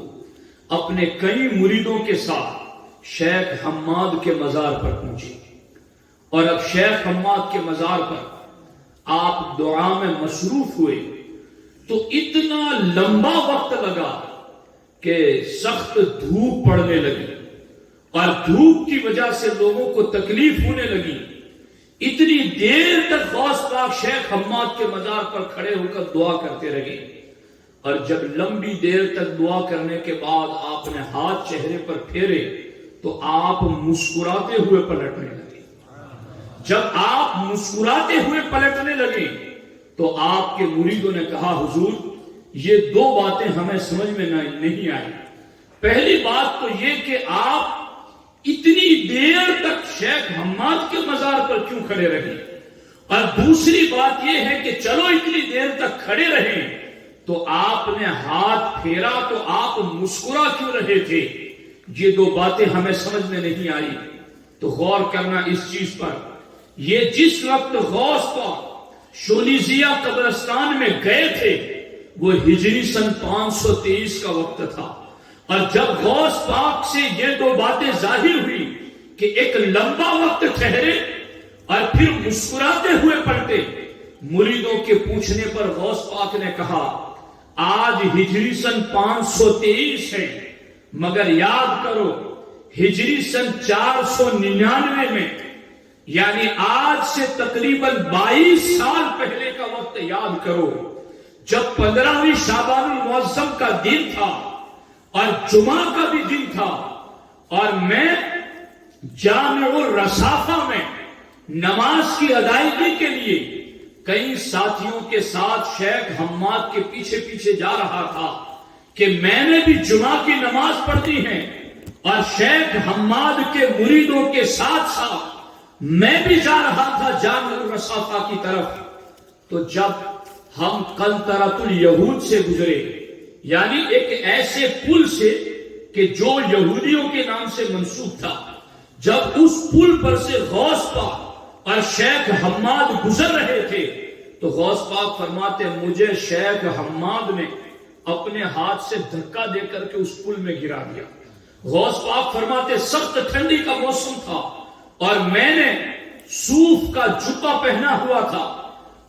اپنے کئی مریدوں کے ساتھ شیخ حماد کے مزار پر پہنچے، اور اب شیخ حماد کے مزار پر آپ دعا میں مصروف ہوئے تو اتنا لمبا وقت لگا کہ سخت دھوپ پڑنے لگی، اور دھوپ کی وجہ سے لوگوں کو تکلیف ہونے لگی۔ اتنی دیر تک غوث پاک شیخ حماد کے مزار پر کھڑے ہو کر دعا کرتے رہے، اور جب لمبی دیر تک دعا کرنے کے بعد آپ نے ہاتھ چہرے پر پھیرے تو آپ مسکراتے ہوئے پلٹنے لگے. جب آپ مسکراتے ہوئے پلٹنے لگے تو آپ کے مریدوں نے کہا حضور یہ دو باتیں ہمیں سمجھ میں نہیں آئی. پہلی بات تو یہ کہ آپ اتنی دیر تک شیخ حماد کے مزار پر کیوں کھڑے رہے, اور دوسری بات یہ ہے کہ چلو اتنی دیر تک کھڑے رہے تو آپ نے ہاتھ پھیرا تو آپ مسکرا کیوں رہے تھے. یہ دو باتیں ہمیں سمجھ میں نہیں آئی. تو غور کرنا اس چیز پر. یہ جس وقت غوث پاک شولیزیہ قبرستان میں گئے تھے وہ ہجری سن 523 کا وقت تھا, اور جب غوث پاک سے یہ دو باتیں ظاہر ہوئی کہ ایک لمبا وقت ٹھہرے اور پھر مسکراتے ہوئے پلٹے, مریدوں کے پوچھنے پر غوث پاک نے کہا آج ہجری سن 523 ہے, مگر یاد کرو ہجری سن 499 میں, یعنی آج سے تقریباً 22 سال پہلے کا وقت یاد کرو, جب 15ویں شعبان المعظم کا دن تھا اور جمعہ کا بھی دن تھا, اور میں جامع الرصافہ میں نماز کی ادائیگی کے لیے کئی ساتھیوں کے ساتھ شیخ حماد کے پیچھے پیچھے جا رہا تھا کہ میں نے بھی جمعہ کی نماز پڑھنی ہے, اور شیخ حماد کے مریدوں کے ساتھ ساتھ میں بھی جا رہا تھا جامع الرصافہ کی طرف. تو جب ہم قنطرۃ الیہود سے گزرے, یعنی ایک ایسے پل سے کہ جو یہودیوں کے نام سے منسوب تھا, جب اس پل پر سے غوث پاک اور شیخ حماد گزر رہے تھے تو غوث پاک فرماتے مجھے شیخ حماد نے اپنے ہاتھ سے دھکا دے کر کے اس پل میں گرا دیا. غوث پاک فرماتے سخت ٹھنڈی کا موسم تھا اور میں نے صوف کا جبہ پہنا ہوا تھا,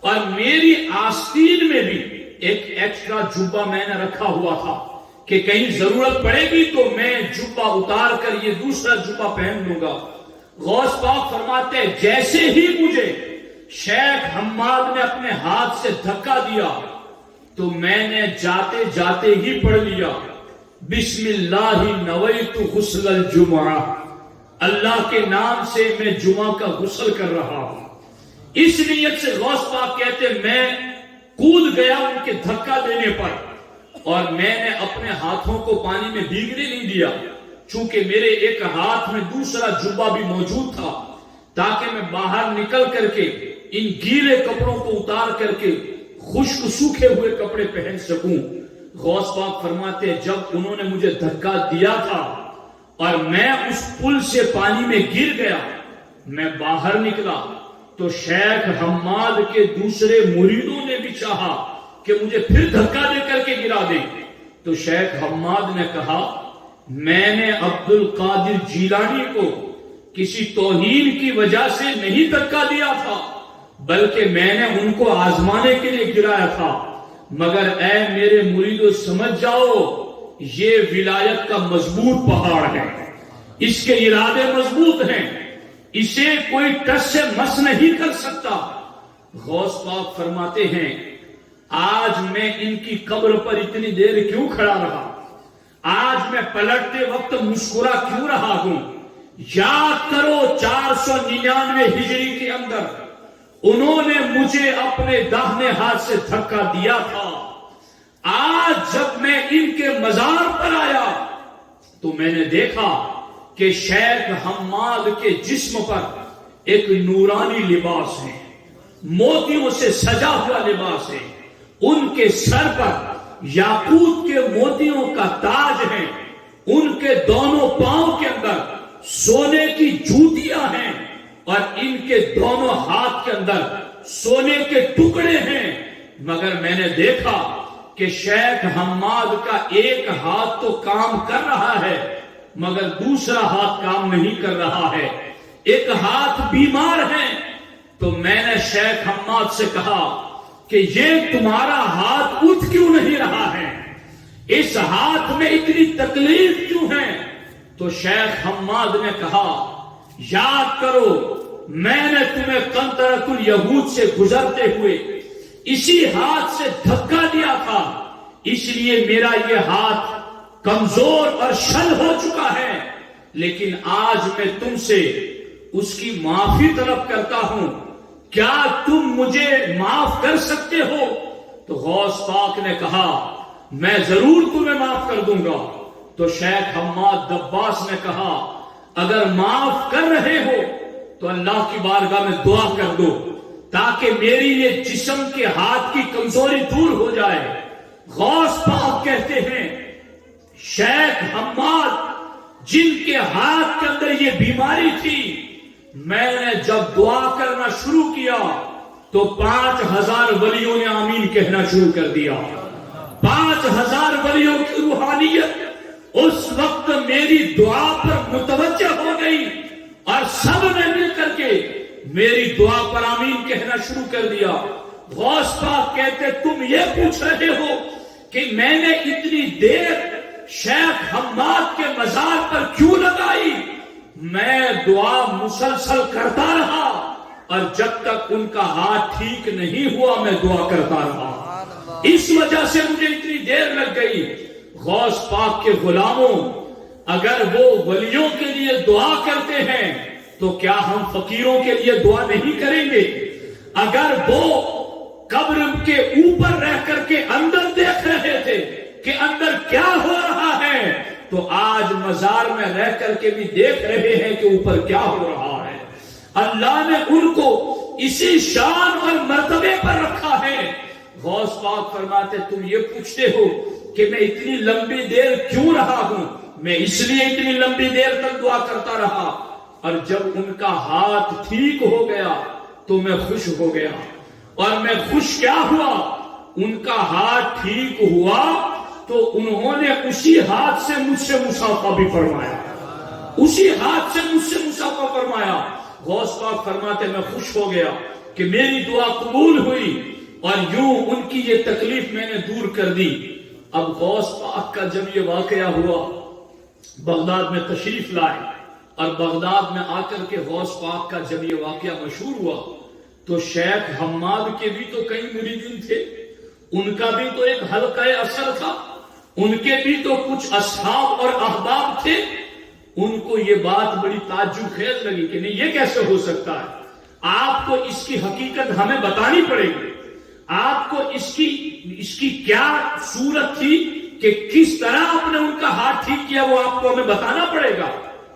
اور میری آستین میں بھی ایک ایکسٹرا جبہ میں نے رکھا ہوا تھا کہ کہیں ضرورت پڑے گی تو میں جبہ اتار کر یہ دوسرا جبہ پہن لوں گا. غوث پاک فرماتے جیسے ہی مجھے شیخ حماد نے اپنے ہاتھ سے دھکا دیا تو میں نے جاتے جاتے ہی پڑھ لیا بسم اللہ نویت غسل الجمعہ, اللہ کے نام سے میں جمعہ کا غسل کر رہا ہوں. اس نیت سے غوث پاک کہتے میں کود گیا ان کے دھکا دینے پر, اور میں نے اپنے ہاتھوں کو پانی میں بھیگنے نہیں دیا, چونکہ میرے ایک ہاتھ میں دوسرا جبہ بھی موجود تھا تاکہ میں باہر نکل کر کے ان گیلے کپڑوں کو اتار کر کے خشک سوکھے ہوئے کپڑے پہن سکوں. غوث پاک فرماتے جب انہوں نے مجھے دھکا دیا تھا اور میں اس پل سے پانی میں گر گیا, میں باہر نکلا تو شیخ حماد کے دوسرے مریدوں نے بھی چاہا کہ مجھے پھر دھکا دے کر کے گرا دے. تو شیخ حماد نے کہا میں نے عبد القادر جیلانی کو کسی توہین کی وجہ سے نہیں دھکا دیا تھا, بلکہ میں نے ان کو آزمانے کے لیے گرایا تھا. مگر اے میرے مریدو سمجھ جاؤ یہ ولایت کا مضبوط پہاڑ ہے, اس کے ارادے مضبوط ہیں, اسے کوئی ٹس سے مس نہیں کر سکتا. غوث پاک فرماتے ہیں آج میں ان کی قبر پر اتنی دیر کیوں کھڑا رہا, آج میں پلٹتے وقت مسکرا کیوں رہا ہوں. یاد کرو 499 ہجری کے اندر انہوں نے مجھے اپنے داہنے ہاتھ سے دھکا دیا تھا. آج جب میں ان کے مزار پر آیا تو میں نے دیکھا کہ شیخ حماد کے جسم پر ایک نورانی لباس ہے, موتیوں سے سجا ہوا لباس ہے, ان کے سر پر یاقوت کے موتیوں کا تاج ہے, ان کے دونوں پاؤں کے اندر سونے کی جوتیاں ہیں, اور ان کے دونوں ہاتھ کے اندر سونے کے ٹکڑے ہیں. مگر میں نے دیکھا کہ شیخ حماد کا ایک ہاتھ تو کام کر رہا ہے مگر دوسرا ہاتھ کام نہیں کر رہا ہے, ایک ہاتھ بیمار ہے. تو میں نے شیخ حماد سے کہا کہ یہ تمہارا ہاتھ اٹھ کیوں نہیں رہا ہے, اس ہاتھ میں اتنی تکلیف کیوں ہے. تو شیخ حماد نے کہا یاد کرو میں نے تمہیں قنطرۃ الیہود سے گزرتے ہوئے اسی ہاتھ سے دھکا دیا تھا, اس لیے میرا یہ ہاتھ کمزور اور شل ہو چکا ہے، لیکن آج میں تم سے اس کی معافی طلب کرتا ہوں، کیا تم مجھے معاف کر سکتے ہو؟ تو غوث پاک نے کہا میں ضرور تمہیں معاف کر دوں گا۔ تو شیخ حماد دباس نے کہا اگر معاف کر رہے ہو تو اللہ کی بارگاہ میں دعا کر دو تاکہ میری یہ جسم کے ہاتھ کی کمزوری دور ہو جائے۔ غوث پاک کہتے ہیں شیخ حماد جن کے ہاتھ کے اندر یہ بیماری تھی، میں نے جب دعا کرنا شروع کیا تو 5000 ولیوں نے آمین کہنا شروع کر دیا۔ 5000 ولیوں کی روحانیت اس وقت میری دعا پر متوجہ ہو گئی اور سب نے مل کر کے میری دعا پر آمین کہنا شروع کر دیا۔ غوث پاک کہتے تم یہ پوچھ رہے ہو کہ میں نے اتنی دیر شیخ حماد کے مزار پر کیوں لگائی؟ میں دعا مسلسل کرتا رہا اور جب تک ان کا ہاتھ ٹھیک نہیں ہوا میں دعا کرتا رہا، اس وجہ سے مجھے اتنی دیر لگ گئی۔ غوث پاک کے غلاموں، اگر وہ ولیوں کے لیے دعا کرتے ہیں تو کیا ہم فقیروں کے لیے دعا نہیں کریں گے؟ اگر وہ قبر کے اوپر رہ کر کے اندر دیکھ رہے تھے کہ اندر کیا ہو رہا ہے، تو آج مزار میں رہ کر کے بھی دیکھ رہے ہیں کہ اوپر کیا ہو رہا ہے۔ اللہ نے ان کو اسی شان اور مرتبے پر رکھا ہے۔ غوث پاک فرماتے تم یہ پوچھتے ہو کہ میں اتنی لمبی دیر کیوں رہا ہوں؟ میں اس لیے اتنی لمبی دیر تک دعا کرتا رہا، اور جب ان کا ہاتھ ٹھیک ہو گیا تو میں خوش ہو گیا۔ اور میں خوش کیا ہوا؟ ان کا ہاتھ ٹھیک ہوا تو انہوں نے اسی ہاتھ سے مجھ سے مصافحہ بھی فرمایا، اسی ہاتھ سے مجھ سے مصافحہ فرمایا۔ غوث پاک فرماتے میں خوش ہو گیا کہ میری دعا قبول ہوئی اور یوں ان کی یہ تکلیف میں نے دور کر دی۔ اب غوث پاک کا جب یہ واقعہ ہوا، بغداد میں تشریف لائے، اور بغداد میں آ کر کے غوث پاک کا جب یہ واقعہ مشہور ہوا تو شیخ حماد کے بھی تو کئی مریدین تھے، ان کا بھی تو ایک حلقہ اثر تھا، ان کے بھی تو کچھ اصحاب اور احباب تھے۔ ان کو یہ بات بڑی تعجب خیز لگی کہ نہیں یہ کیسے ہو سکتا ہے، آپ کو اس کی حقیقت ہمیں بتانی پڑے گی، آپ کو اس کی کیا صورت تھی کہ کس طرح آپ نے ان کا ہاتھ ٹھیک کیا، وہ آپ کو ہمیں بتانا پڑے گا،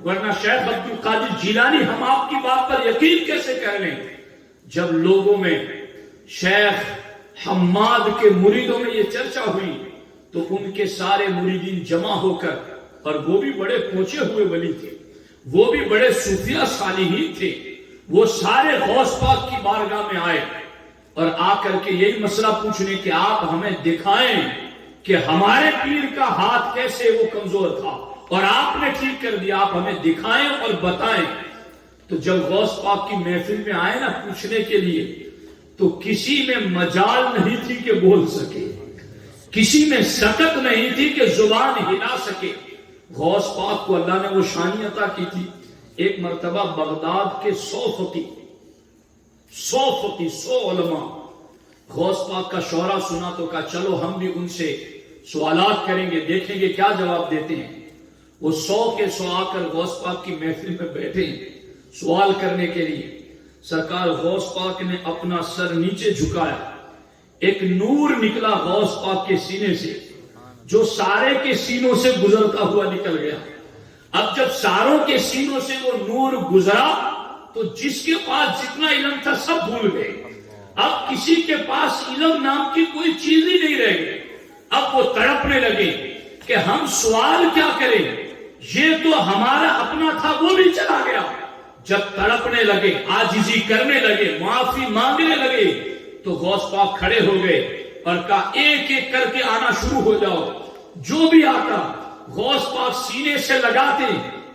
ورنہ شیخ عبد القادر جیلانی ہم آپ کی بات پر یقین کیسے کر لیں۔ جب لوگوں میں شیخ حماد کے مریدوں میں یہ چرچا ہوئی تو ان کے سارے مریدین جمع ہو کر، اور وہ بھی بڑے پہنچے ہوئے ولی تھے، وہ بھی بڑے صوفیہ صالحین تھے، وہ سارے غوث پاک کی بارگاہ میں آئے اور آ کر کے یہی مسئلہ پوچھنے کہ آپ ہمیں دکھائیں کہ ہمارے پیر کا ہاتھ کیسے وہ کمزور تھا اور آپ نے ٹھیک کر دیا، آپ ہمیں دکھائیں اور بتائیں۔ تو جب غوث پاک کی محفل میں آئے نا پوچھنے کے لیے، تو کسی میں مجال نہیں تھی کہ بول سکے، کسی میں سکت نہیں تھی کہ زبان ہلا سکے۔ غوث پاک کو اللہ نے وہ شانی عطا کی تھی۔ ایک مرتبہ بغداد کے 100 علماء غوث پاک کا شعرا سنا تو کہا چلو ہم بھی ان سے سوالات کریں گے، دیکھیں گے کیا جواب دیتے ہیں۔ وہ 100 کے 100 آ کر غوث پاک کی محفل میں بیٹھے سوال کرنے کے لیے۔ سرکار غوث پاک نے اپنا سر نیچے جھکایا، ایک نور نکلا غوث پاک کے سینے سے جو سارے کے سینوں سے گزرتا ہوا نکل گیا۔ اب جب ساروں کے سینوں سے وہ نور گزرا تو جس کے پاس جتنا علم تھا سب بھول گئے، اب کسی کے پاس علم نام کی کوئی چیز ہی نہیں رہ گئی۔ اب وہ تڑپنے لگے کہ ہم سوال کیا کریں، یہ تو ہمارا اپنا تھا وہ بھی چلا گیا۔ جب تڑپنے لگے، عاجزی کرنے لگے، معافی مانگنے لگے تو غوث پاک کھڑے ہو گئے اور کہا ایک ایک کر کے آنا شروع ہو جاؤ۔ جو بھی آتا غوث پاک سینے سے لگاتے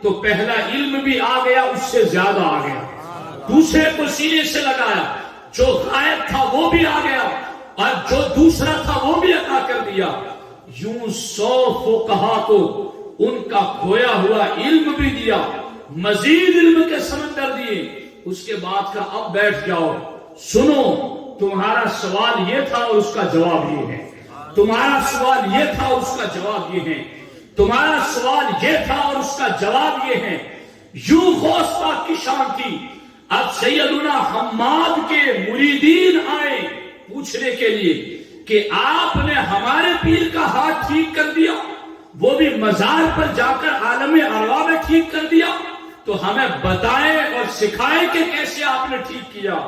تو پہلا علم بھی آ گیا، اس سے زیادہ آ گیا۔ دوسرے کو سینے سے لگایا، جو غائب تھا وہ بھی آ گیا اور جو دوسرا تھا وہ بھی عطا کر دیا۔ یوں 100 فقہا کو ان کا کھویا ہوا علم بھی دیا، مزید علم کے سمندر دیے۔ اس کے بعد کا اب بیٹھ جاؤ، سنو تمہارا سوال یہ تھا اور اس کا جواب یہ ہے۔ تمہارا سوال یہ تھا اور اس کا جواب یہ ہے، تمہارا سوال یہ تھا اور اس کا جواب یہ ہے۔ یوں غوث پاک کی شان تھی۔ اب سیدنا حماد کے مریدین آئے پوچھنے کے لیے کہ آپ نے ہمارے پیر کا ہاتھ ٹھیک کر دیا، وہ بھی مزار پر جا کر عالم ارواح میں ٹھیک کر دیا، تو ہمیں بتائیں اور سکھائیں کہ کیسے آپ نے ٹھیک کیا۔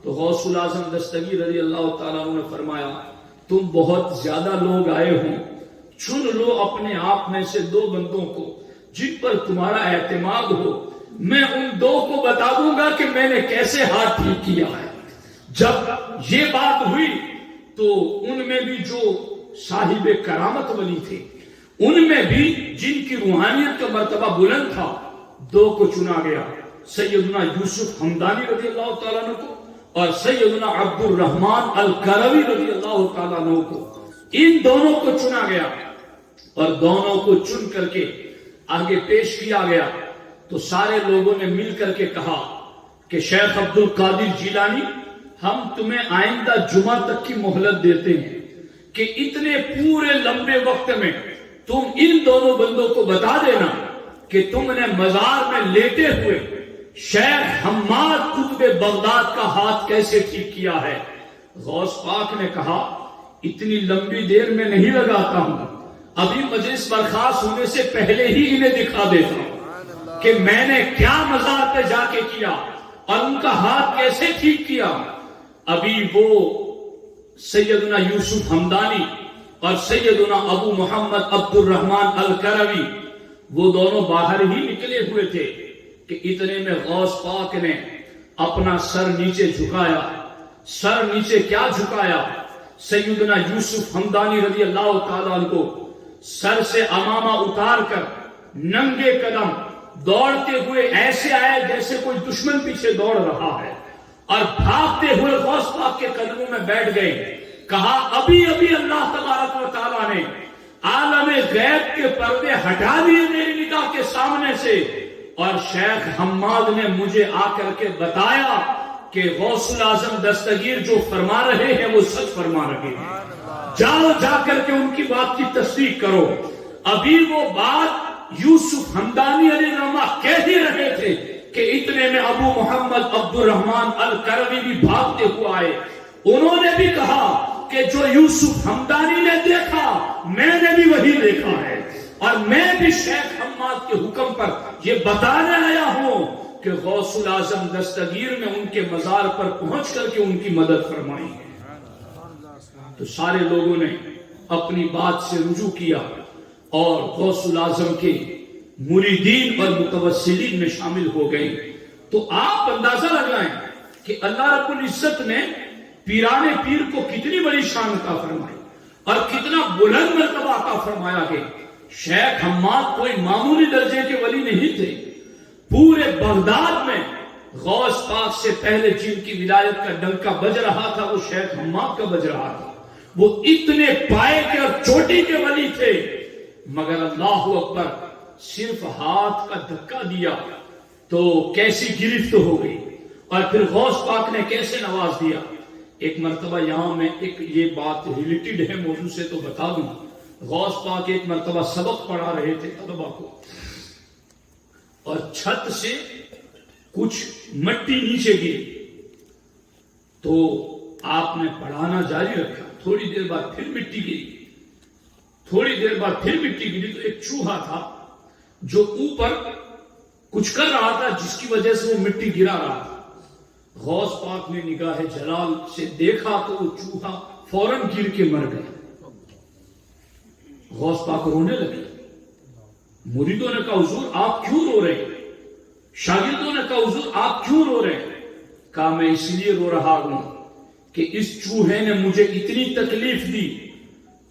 تو غوث الاعظم دستگیر رضی اللہ تعالیٰ عنہ نے فرمایا، تم بہت زیادہ لوگ آئے ہوں، چن لو اپنے آپ میں سے 2 بندوں کو جن پر تمہارا اعتماد ہو، میں ان 2 کو بتا دوں گا کہ میں نے کیسے ہاتھ ٹھیک کیا ہے۔ جب یہ بات ہوئی تو ان میں بھی جو صاحب کرامت ولی تھے، ان میں بھی جن کی روحانیت کا مرتبہ بلند تھا، 2 کو چنا گیا، سیدنا یوسف حمدانی رضی اللہ تعالیٰ عنہ کو اور سیدنا عبد الرحمن الکروی رضی اللہ تعالیٰ عنہ کو۔ ان دونوں کو چنا گیا اور دونوں کو چن کر کے آگے پیش کیا گیا تو سارے لوگوں نے مل کر کے کہا کہ شیخ عبد القادر جیلانی، ہم تمہیں آئندہ جمعہ تک کی مہلت دیتے ہیں کہ اتنے پورے لمبے وقت میں تم ان دونوں بندوں کو بتا دینا کہ تم نے مزار میں لیٹے ہوئے شیخ حماد قطب بغداد کا ہاتھ کیسے ٹھیک کیا ہے۔ غوث پاک نے کہا، اتنی لمبی دیر میں نہیں لگاتا ہوں، ابھی مجلس برخاست ہونے سے پہلے ہی انہیں دکھا دیتا ہوں کہ میں نے کیا مزار پہ جا کے کیا اور ان کا ہاتھ کیسے ٹھیک کیا۔ ابھی وہ سیدنا یوسف حمدانی اور سیدنا ابو محمد عبد الرحمن الکروی وہ دونوں باہر ہی نکلے ہوئے تھے کہ اتنے میں غوث پاک نے اپنا سر نیچے جھکایا۔ سر نیچے کیا جھکایا؟ سیدنا یوسف حمدانی رضی اللہ تعالیٰ عنہ کو سر سے امامہ اتار کر ننگے قدم دوڑتے ہوئے ایسے آئے جیسے کوئی دشمن پیچھے دوڑ رہا ہے، اور بھاگتے ہوئے غوث پاک کے قدموں میں بیٹھ گئے۔ کہا، ابھی ابھی اللہ تبارک و تعالیٰ نے عالم غیب کے پردے ہٹا دیے میری نگاہ کے سامنے سے، اور شیخ حماد نے مجھے آ کر کے بتایا کہ غوث الاعظم دستگیر جو فرما رہے ہیں وہ سچ فرما رہے ہیں، جاؤ جا کر کے ان کی بات کی تصدیق کرو۔ ابھی وہ بات یوسف حمدانی علیہ رحمہ کہہ ہی رہے تھے کہ اتنے میں ابو محمد عبد الرحمن الکروی بھی بھاگتے ہوئے آئے۔ انہوں نے بھی کہا کہ جو یوسف حمدانی نے دیکھا میں نے بھی وہی دیکھا ہے، اور میں بھی شیخ حماد کے حکم پر یہ بتانے آیا ہوں کہ غوث الاعظم دستگیر نے ان کے مزار پر پہنچ کر کے ان کی مدد فرمائی ہے۔ تو سارے لوگوں نے اپنی بات سے رجوع کیا اور غوث الاعظم کے مریدین اور متوسلین میں شامل ہو گئے۔ تو آپ اندازہ لگائیں کہ اللہ رب العزت نے پیران پیر کو کتنی بڑی شان عطا فرمائی اور کتنا بلند مرتبہ عطا فرمایا کہ شیخ حماد کوئی معمولی درجے کے ولی نہیں تھے۔ پورے بغداد میں غوث پاک سے پہلے جن کی ولایت کا ڈنکا بج رہا تھا وہ شیخ حماد کا بج رہا تھا۔ وہ اتنے پائے کے اور چوٹی کے ولی تھے، مگر اللہ اکبر صرف ہاتھ کا دھکا دیا تو کیسی گرفت ہو گئی، اور پھر غوث پاک نے کیسے نواز دیا۔ ایک مرتبہ یہاں میں ایک یہ بات ریلیٹڈ ہے موضوع سے تو بتا دوں، غوث پاک ایک مرتبہ سبق پڑھا رہے تھے طلبہ کو، اور چھت سے کچھ مٹی نیچے گری تو آپ نے پڑھانا جاری رکھا۔ تھوڑی دیر بعد پھر مٹی گری، تھوڑی دیر بعد پھر مٹی گری تو ایک چوہا تھا جو اوپر کچھ کر رہا تھا جس کی وجہ سے وہ مٹی گرا رہا تھا۔ غوث پاک نے نگاہ جلال سے دیکھا تو وہ چوہا فوراً گر کے مر گیا۔ غوث پاک رونے لگے۔ مریدوں نے کہا، حضور آپ کیوں رو رہے ہیں؟ شاگردوں نے کہا، حضور آپ کیوں رو رہے ہیں؟ کہا، میں اس لیے رو رہا ہوں کہ اس چوہے نے مجھے اتنی تکلیف دی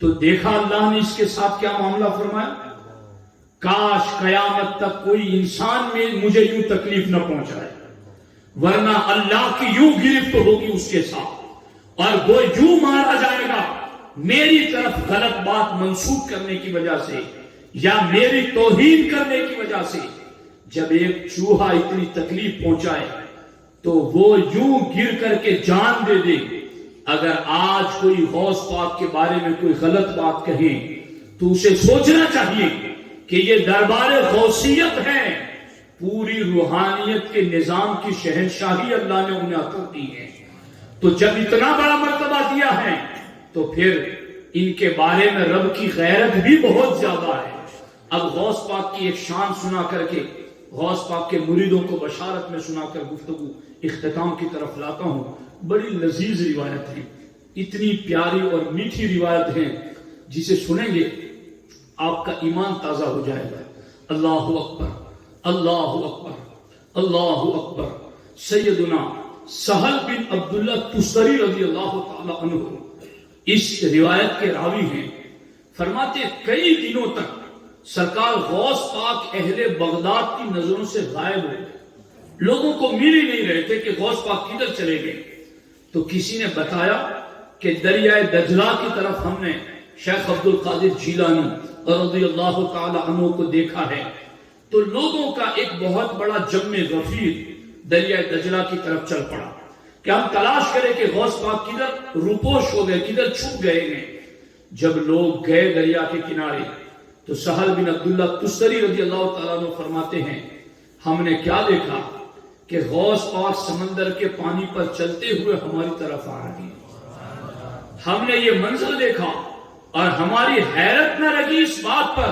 تو دیکھا اللہ نے اس کے ساتھ کیا معاملہ فرمایا۔ کاش قیامت تک کوئی انسان میں مجھے یوں تکلیف نہ پہنچائے، ورنہ اللہ کی یوں گرفت ہوگی اس کے ساتھ، اور وہ یوں مارا جائے گا میری طرف غلط بات منسوب کرنے کی وجہ سے یا میری توہین کرنے کی وجہ سے۔ جب ایک چوہا اتنی تکلیف پہنچائے تو وہ یوں گر کر کے جان دے دے اگر آج کوئی غوث پاک کے بارے میں کوئی غلط بات کہیں تو اسے سوچنا چاہیے کہ یہ دربار غوثیت ہے، پوری روحانیت کے نظام کی شہنشاہی اللہ نے انہیں عطا کی ہے۔ تو جب اتنا بڑا مرتبہ دیا ہے تو پھر ان کے بارے میں رب کی غیرت بھی بہت زیادہ ہے۔ اب غوث پاک کی ایک شان سنا کر کے، غوث پاک کے مریدوں کو بشارت میں سنا کر گفتگو اختتام کی طرف لاتا ہوں۔ بڑی لذیذ روایت ہے، اتنی پیاری اور میٹھی روایت ہے، جسے سنیں گے آپ کا ایمان تازہ ہو جائے گا۔ اللہ اکبر، اللہ اکبر، اللہ اکبر۔ سیدنا سہل بن عبداللہ تستری رضی اللہ تعالی عنہ اس روایت کے راوی ہیں۔ فرماتے کئی دنوں تک سرکار غوث پاک اہل بغداد کی نظروں سے غائب ہو گئے، لوگوں کو مل ہی نہیں رہے تھے کہ غوث پاک کدھر چلے گئے۔ تو کسی نے بتایا کہ دریائے دجلہ کی طرف ہم نے شیخ عبد القادر جیلانی رضی اللہ تعالی عنہ کو دیکھا ہے۔ تو لوگوں کا ایک بہت بڑا جم غفیر دریائے دجلہ کی طرف چل پڑا کہ ہم تلاش کریں کہ غوث پاک کدھر روپوش ہو گئے، کدھر چھپ گئے ہیں۔ جب لوگ گئے دریا کے کنارے تو سہل بن عبداللہ تستری رضی اللہ تعالیٰ عنہ فرماتے ہیں ہم نے کیا دیکھا کہ غوث پاک سمندر کے پانی پر چلتے ہوئے ہماری طرف آ رہے ہیں۔ ہم نے یہ منظر دیکھا اور ہماری حیرت نہ لگی اس بات پر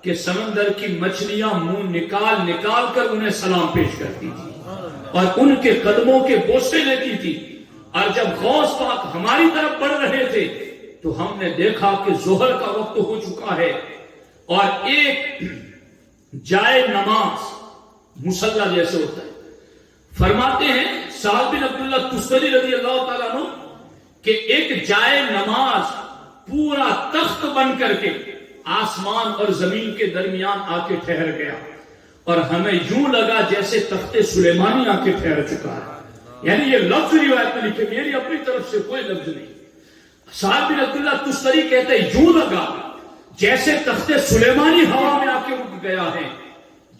کہ سمندر کی مچھلیاں منہ نکال نکال کر انہیں سلام پیش کرتی تھی اور ان کے قدموں کے بوسے لیتی تھی۔ اور جب غوث پاک ہماری طرف بڑھ رہے تھے تو ہم نے دیکھا کہ ظہر کا وقت ہو چکا ہے اور ایک جائے نماز مصلی جیسے ہوتا ہے۔ فرماتے ہیں سہل بن عبداللہ تستری رضی اللہ تعالیٰ عنہ کہ ایک جائے نماز پورا تخت بن کر کے آسمان اور زمین کے درمیان آ کے ٹھہر گیا اور ہمیں یوں لگا جیسے تخت سلیمانی آ کے ٹھہر چکا ہے۔ یعنی یہ لفظ روایت میں لکھے، میری اپنی طرف سے کوئی لفظ نہیں۔ سہل بن عبداللہ تستری کہتے ہیں یوں لگا جیسے تخت سلیمانی ہوا میں آ کے رک گیا ہے۔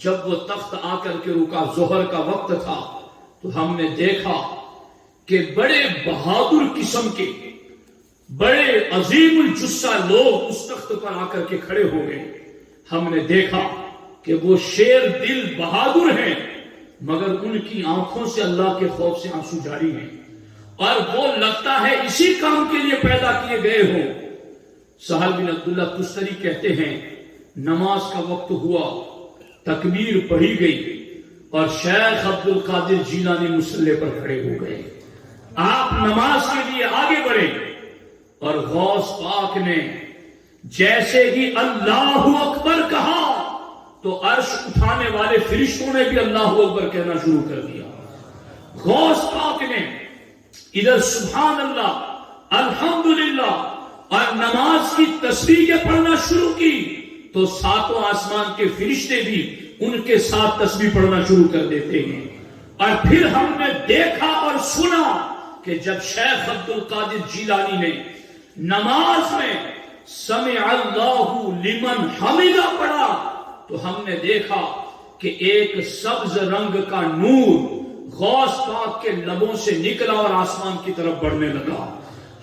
جب وہ تخت آ کر کے رکا، ظہر کا وقت تھا، تو ہم نے دیکھا کہ بڑے بہادر قسم کے بڑے عظیم الجثہ لوگ اس تخت پر آ کر کے کھڑے ہو گئے۔ ہم نے دیکھا کہ وہ شیر دل بہادر ہیں مگر ان کی آنکھوں سے اللہ کے خوف سے آنسو جاری ہیں اور وہ لگتا ہے اسی کام کے لیے پیدا کیے گئے ہوں۔ سہل بن عبداللہ تستری کہتے ہیں نماز کا وقت ہوا، تکبیر پڑھی گئی اور شیخ عبد القادر جیلانی مصلی پر کھڑے ہو گئے۔ آپ نماز کے لیے آگے بڑھے اور غوث پاک نے جیسے ہی اللہ اکبر کہا تو عرش اٹھانے والے فرشتوں نے بھی اللہ اکبر کہنا شروع کر دیا۔ غوث پاک نے ادھر سبحان اللہ، الحمدللہ اور نماز کی تسبیحیں پڑھنا شروع کی تو ساتوں آسمان کے فرشتے بھی ان کے ساتھ تسبیح پڑھنا شروع کر دیتے ہیں۔ اور پھر ہم نے دیکھا اور سنا کہ جب شیخ عبد القادر جیلانی نے نماز میں سمع اللہ لمن حمدہ پڑھا تو ہم نے دیکھا کہ ایک سبز رنگ کا نور غوث پاک کے لبوں سے نکلا اور آسمان کی طرف بڑھنے لگا۔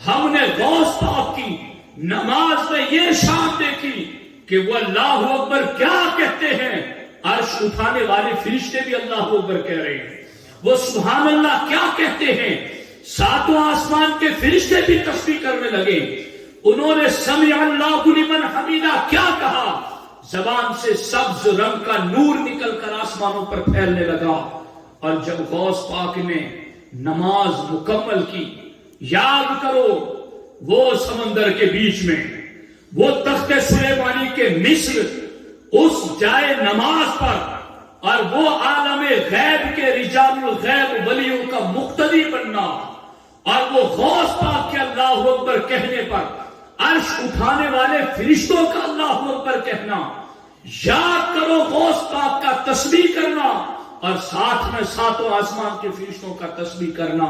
ہم نے غوث پاک کی نماز میں یہ شان دیکھی کہ وہ اللہ اکبر کیا کہتے ہیں، عرش اٹھانے والے فرشتے بھی اللہ اکبر کہہ رہے ہیں۔ وہ سبحان اللہ کیا کہتے ہیں، ساتوں آسمان کے فرشتے بھی تسبیح کرنے لگے۔ انہوں نے سمع اللہ لمن حمیدہ کیا کہا، زبان سے سبز رنگ کا نور نکل کر آسمانوں پر پھیلنے لگا۔ اور جب غوث پاک نے نماز مکمل کی، یاد کرو وہ سمندر کے بیچ میں وہ تخت سلیمانی کے مثل اس جائے نماز پر اور وہ عالم غیب کے رجال الغیب ولیوں کا مقتدی بننا اور وہ غوث پاک کے اللہ اکبر کہنے پر عرش اٹھانے والے فرشتوں کا اللہ اکبر کہنا، یاد کرو غوث پاک کا تسبیح کرنا اور ساتھ میں ساتوں آسمان کے فرشتوں کا تسبیح کرنا،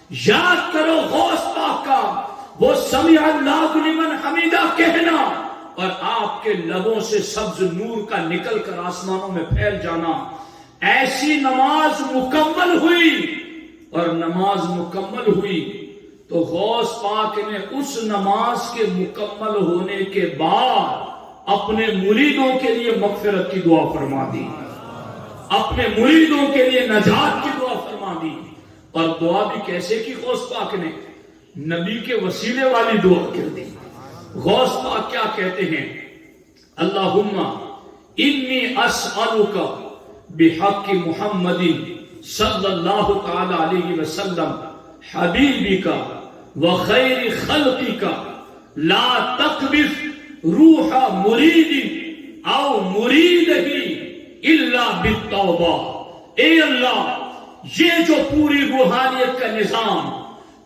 یاد کرو غوث پاک کا وہ سمع اللہ لمن حمیدہ کہنا اور آپ کے لبوں سے سبز نور کا نکل کر آسمانوں میں پھیل جانا۔ ایسی نماز مکمل ہوئی اور نماز مکمل ہوئی تو غوث پاک نے اس نماز کے مکمل ہونے کے بعد اپنے مریدوں کے لیے مغفرت کی دعا فرما دی، اپنے مریدوں کے لیے نجات کی دعا فرما دی. اور دعا بھی کیسے کی غوث پاک نے؟ نبی کے وسیلے والی دعا کر دی. غوث پاک کیا کہتے ہیں؟ اللہم انی اسألک بحق محمد صلی اللہ تعالی علیہ وسلم حبیبک وخیر خلقک لا تقبض روح مرید او مرید ہی الا بالتوبہ. اے اللہ، یہ جو پوری روحانیت کا نظام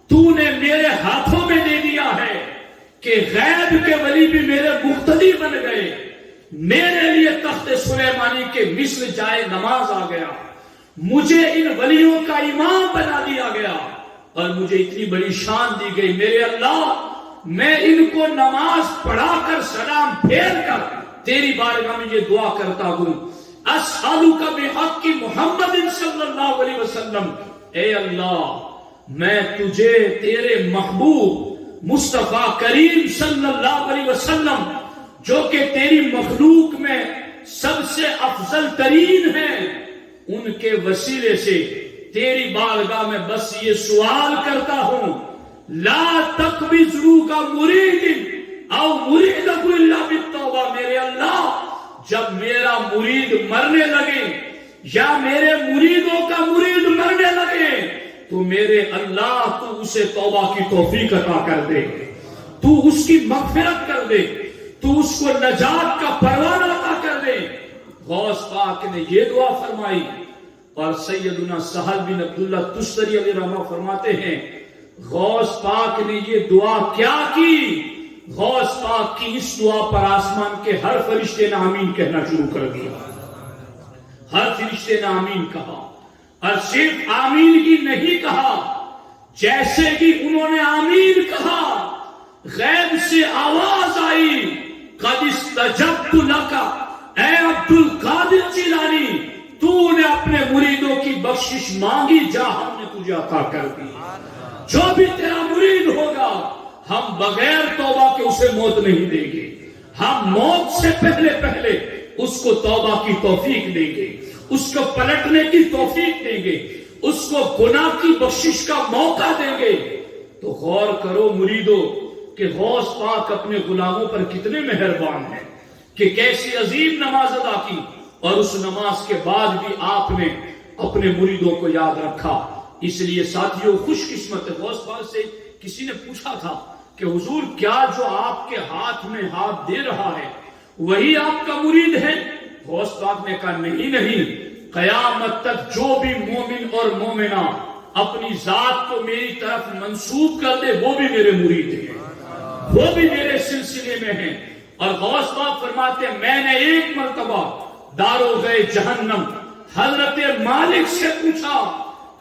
تو نے میرے ہاتھوں میں دے دیا ہے کہ غیب کے ولی بھی میرے مقتدی بن گئے، میرے لیے تخت سلیمانی کے مثل جائے نماز آ گیا، مجھے ان ولیوں کا امام بنا دیا گیا اور مجھے اتنی بڑی شان دی گئی. میرے اللہ، میں ان کو نماز پڑھا کر سلام پھیر کر تیری بارگاہ میں یہ دعا کرتا ہوں، اسألک بحق محمد صلی اللہ علیہ وسلم. اے اللہ، میں تجھے تیرے محبوب مصطفیٰ کریم صلی اللہ علیہ وسلم، جو کہ تیری مخلوق میں سب سے افضل ترین ہیں، ان کے وسیلے سے تیری بارگاہ میں بس یہ سوال کرتا ہوں، لا تقبض روح مرید او مرید الا بالتوبہ. میرے اللہ، جب میرا مرید مرنے لگے یا میرے مریدوں کا مرید مرنے لگے تو میرے اللہ تو اسے توبہ کی توفیق عطا کر دے، تو اس کی مغفرت کر دے، تو اس کو نجات کا پروانہ عطا کر دے. غوث پاک نے یہ دعا فرمائی. اور سیدنا سہل بن عبداللہ تستری علیہ رحمہ فرماتے ہیں، غوث پاک نے یہ دعا کیا کی؟ غوث پاک کی اس دعا پر آسمان کے ہر فرشتے نے آمین کہنا شروع کر دیا. ہر فرشتے نے آمین کہا، اور صرف آمین ہی نہیں کہا، جیسے کہ انہوں نے آمین کہا غیب سے آواز آئی، قد استجبت لک، اے عبد القادر جیلانی، تو نے اپنے مریدوں کی بخشش مانگی، جا ہم نے تجھے عطا کر دی. جو بھی تیرا مرید ہوگا ہم بغیر توبہ کے اسے موت نہیں دیں گے، ہم موت سے پہلے اس کو توبہ کی توفیق دیں گے، اس کو پلٹنے کی توفیق دیں گے، اس کو گناہ کی بخشش کا موقع دیں گے. تو غور کرو مریدو کہ غوث پاک اپنے غلاموں پر کتنے مہربان ہیں کہ کیسی عظیم نماز ادا کی، اور اس نماز کے بعد بھی آپ نے اپنے مریدوں کو یاد رکھا. اس لیے ساتھیوں، خوش قسمت غوث پاک سے کسی نے پوچھا تھا کہ حضور، کیا جو آپ کے ہاتھ میں ہاتھ دے رہا ہے وہی آپ کا مرید ہے؟ غوث پاک نے کہا نہیں، قیامت تک جو بھی مومن اور مومنہ اپنی ذات کو میری طرف منسوب کر دے وہ بھی میرے مرید ہیں، وہ بھی میرے سلسلے میں ہیں. اور غوث پاک فرماتے ہیں، میں نے ایک مرتبہ داروغ جہنم حضرت مالک سے پوچھا،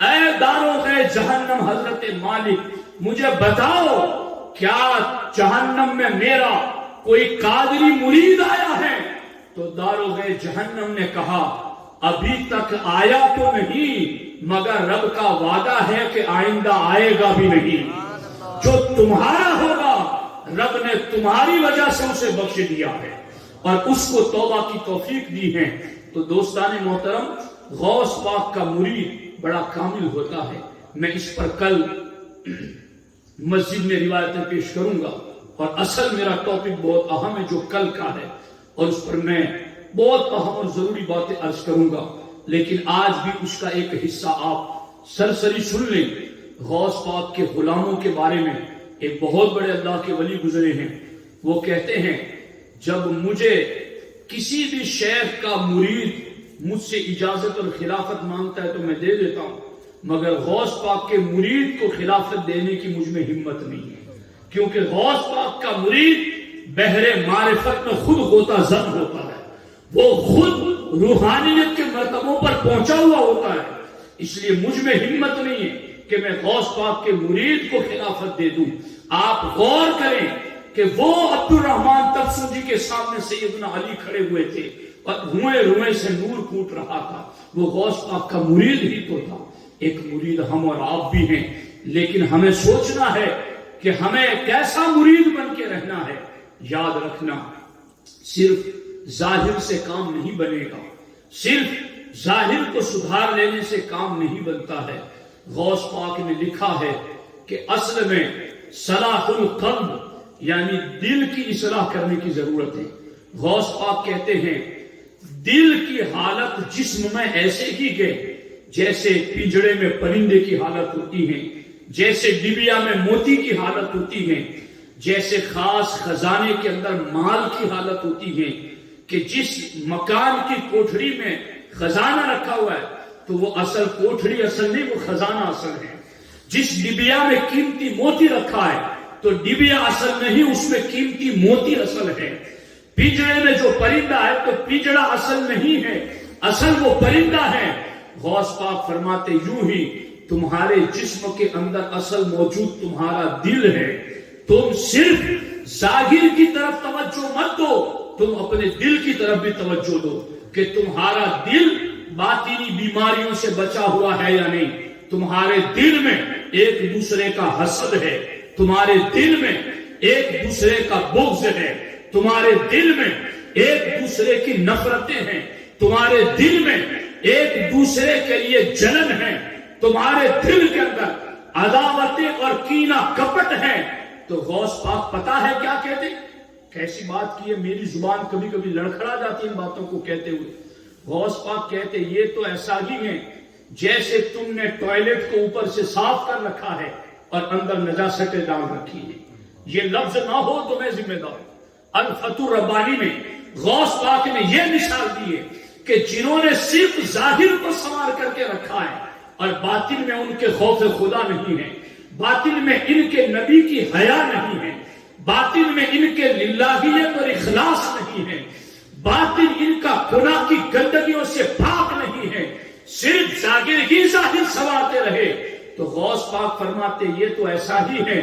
اے داروغ جہنم حضرت مالک، مجھے بتاؤ کیا جہنم میں میرا کوئی قادری مرید آیا ہے؟ تو داروغ جہنم نے کہا، ابھی تک آیا تو نہیں، مگر رب کا وعدہ ہے کہ آئندہ آئے گا بھی نہیں. جو تمہارا ہوگا رب نے تمہاری وجہ سے اسے بخش دیا ہے اور اس کو توبہ کی توفیق دی ہے. تو دوستان محترم، غوث پاک کا مرید بڑا کامل ہوتا ہے. میں اس پر کل مسجد میں روایتیں پیش کروں گا، اور اصل میرا ٹاپک بہت اہم ہے جو کل کا ہے، اور اس پر میں بہت اہم اور ضروری باتیں عرض کروں گا. لیکن آج بھی اس کا ایک حصہ آپ سرسری سن لیں. غوث پاک کے غلاموں کے بارے میں ایک بہت بڑے اللہ کے ولی گزرے ہیں. وہ کہتے ہیں، جب مجھے کسی بھی شیخ کا مرید مجھ سے اجازت اور خلافت مانگتا ہے تو میں دے دیتا ہوں، مگر غوث پاک کے مرید کو خلافت دینے کی مجھ میں ہمت نہیں ہے، کیونکہ غوث پاک کا مرید بحر معرفت میں خود غوطہ زن ہوتا ہے، وہ خود روحانیت کے مرتبوں پر پہنچا ہوا ہوتا ہے. اس لیے مجھ میں ہمت نہیں ہے کہ میں غوث پاک کے مرید کو خلافت دے دوں. آپ غور کریں کہ وہ عبد الرحمن تبسو جی کے سامنے سیدنا علی کھڑے ہوئے تھے اور روئے سے نور پھوٹ رہا تھا، وہ غوث پاک کا مرید ہی تو تھا. ایک مرید ہم اور آپ بھی ہیں لیکن ہمیں سوچنا ہے کہ ہمیں کیسا مرید بن کے رہنا ہے. یاد رکھنا صرف ظاہر سے کام نہیں بنے گا، صرف ظاہر کو سدھار لینے سے کام نہیں بنتا ہے. غوث پاک نے لکھا ہے کہ اصل میں صلاح القلب یعنی دل کی اصلاح کرنے کی ضرورت ہے. غوث پاک کہتے ہیں دل کی حالت جسم میں ایسے ہی کہ جیسے پنجڑے میں پرندے کی حالت ہوتی ہے، جیسے ڈبیا میں موتی کی حالت ہوتی ہے، جیسے خاص خزانے کے اندر مال کی حالت ہوتی ہے کہ جس مکان کی کوٹھڑی میں خزانہ رکھا ہوا ہے تو وہ اصل کوٹھڑی اصل نہیں، وہ خزانہ اصل ہے. جس ڈبیا میں قیمتی موتی رکھا ہے تو ڈبیا اصل نہیں، اس میں قیمتی موتی اصل ہے. پنجڑے میں جو پرندہ ہے تو پنجڑا اصل نہیں ہے، اصل وہ پرندہ ہے. غوث پاک فرماتے یوں ہی تمہارے جسم کے اندر اصل موجود تمہارا دل ہے. تم صرف ظاہر کی طرف توجہ مت دو، تم اپنے دل کی طرف بھی توجہ دو کہ تمہارا دل باطنی بیماریوں سے بچا ہوا ہے یا نہیں. تمہارے دل میں ایک دوسرے کا حسد ہے، تمہارے دل میں ایک دوسرے کا بغض ہے، تمہارے دل میں ایک دوسرے کی نفرتیں ہیں، تمہارے دل میں ایک دوسرے کے لیے جلن ہے، تمہارے دل کے اندر عداوتیں اور کینہ کپٹ ہے. تو غوث پاک پتا ہے کیا کہتے؟ کیسی بات کی ہے، میری زبان کبھی کبھی لڑکھڑا جاتی ان باتوں کو کہتے ہوئے. غوث پاک کہتے یہ تو ایسا ہی ہے جیسے تم نے ٹوائلٹ کو اوپر سے صاف کر رکھا ہے اور اندر نجاستیں ڈال رکھی ہے. یہ لفظ نہ ہو تو میں ذمہ دار. الفتح الربانی میں غوث پاک نے یہ مثال دی ہے کہ جنہوں نے صرف ظاہر کو سنوار کر کے رکھا ہے اور باطن میں ان کے خوف خدا نہیں ہے، باطن میں ان کے نبی کی حیا نہیں ہے، باطن میں ان کے للہیت اور اخلاص نہیں ہے، باطن ان کا گناہ کی گندگیوں سے پاک نہیں ہے، صرف ظاہر ہی ظاہر سنوارتے رہے. تو غوث پاک فرماتے یہ تو ایسا ہی ہے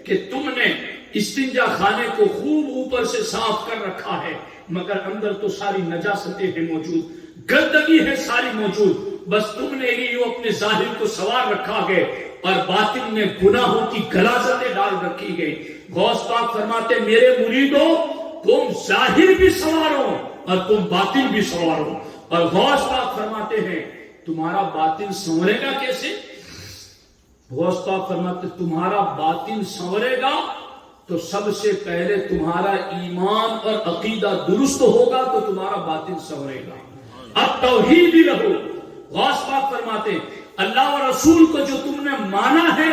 کہ تم نے استنجا خانے کو خوب اوپر سے صاف کر رکھا ہے مگر اندر تو ساری نجاستیں ہیں موجود، گندگی ہے ساری موجود. بس تم نے یہ اپنے ظاہر کو سنوار رکھا ہے اور باطن میں گناہوں کی غلاظتیں ڈال رکھی گئی. غوث پاک فرماتے میرے مریدوں تم ظاہر بھی سنوارو اور تم باطن بھی سنوارو. اور غوث پاک فرماتے ہیں تمہارا باطن سنورے گا کیسے؟ غوث پاک فرماتے تمہارا باطن سنورے گا تو سب سے پہلے تمہارا ایمان اور عقیدہ درست ہوگا تو تمہارا باطن سنورے گا. اب توحید ہی رہو. غوث پاک فرماتے اللہ اور رسول کو جو تم نے مانا ہے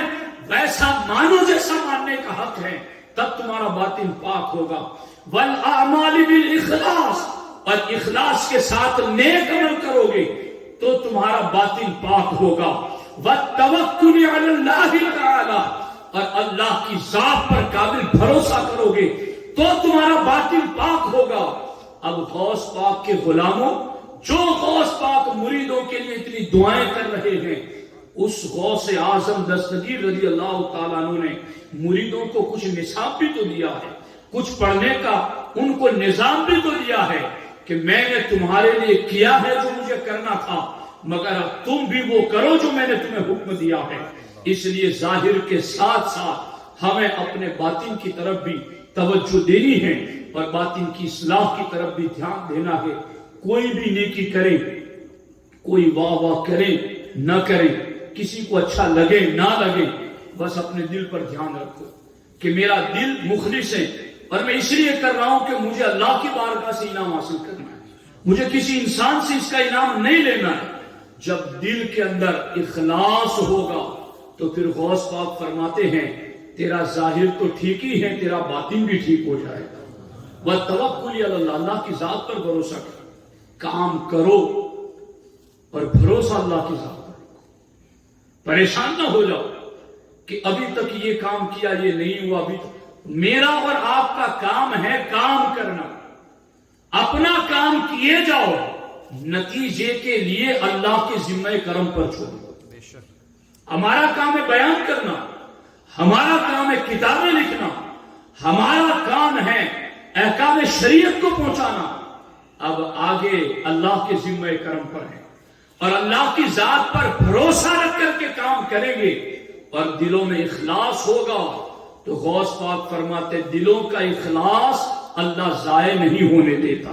ویسا مانو جیسا ماننے کا حق ہے، تب تمہارا باطن پاک ہوگا. والاعمال بالاخلاص، اور اخلاص کے ساتھ نیک عمل کرو گے تو تمہارا باطن پاک ہوگا. والتوکل علی اللہ تعالی، اور اللہ کی ذات پر قابل بھروسہ کرو گے تو تمہارا باطن پاک ہوگا. اب غوث پاک کے غلاموں، جو غوث پاک مریدوں کے لیے اتنی دعائیں کر رہے ہیں، اس غوث اعظم دستگیر رضی اللہ تعالیٰ عنہ نے مریدوں کو کچھ نصاب بھی تو دیا ہے، کچھ پڑھنے کا ان کو نظام بھی تو دیا ہے کہ میں نے تمہارے لیے کیا ہے جو مجھے کرنا تھا مگر اب تم بھی وہ کرو جو میں نے تمہیں حکم دیا ہے. اس لیے ظاہر کے ساتھ ساتھ ہمیں اپنے باطن کی طرف بھی توجہ دینی ہے اور باطن کی اصلاح کی طرف بھی دھیان دینا ہے. کوئی بھی نیکی کرے، کوئی واہ واہ کرے نہ کرے، کسی کو اچھا لگے نہ لگے، بس اپنے دل پر دھیان رکھو کہ میرا دل مخلص ہے اور میں اس لیے کر رہا ہوں کہ مجھے اللہ کی بارگاہ سے انعام حاصل کرنا ہے، مجھے کسی انسان سے اس کا انعام نہیں لینا ہے. جب دل کے اندر اخلاص ہوگا تو پھر غوث پاک فرماتے ہیں تیرا ظاہر تو ٹھیک ہی ہے، تیرا باطن بھی ٹھیک ہو جائے گا. وتوکل علی اللہ، اللہ کی ذات پر بھروسہ کرو، کام کرو اور بھروسہ اللہ کی ذات پر رکھو. پریشان نہ ہو جاؤ کہ ابھی تک یہ کام کیا یہ نہیں ہوا. ابھی میرا اور آپ کا کام ہے کام کرنا، اپنا کام کیے جاؤ، نتیجے کے لیے اللہ کے ذمہ کرم پر چھوڑو. ہمارا کام ہے بیان کرنا، ہمارا کام ہے کتابیں لکھنا، ہمارا کام ہے احکام شریعت کو پہنچانا. اب آگے اللہ کے ذمہ کرم پر ہے اور اللہ کی ذات پر بھروسہ رکھ کر کے کام کریں گے اور دلوں میں اخلاص ہوگا تو غوث پاک فرماتے دلوں کا اخلاص اللہ ضائع نہیں ہونے دیتا،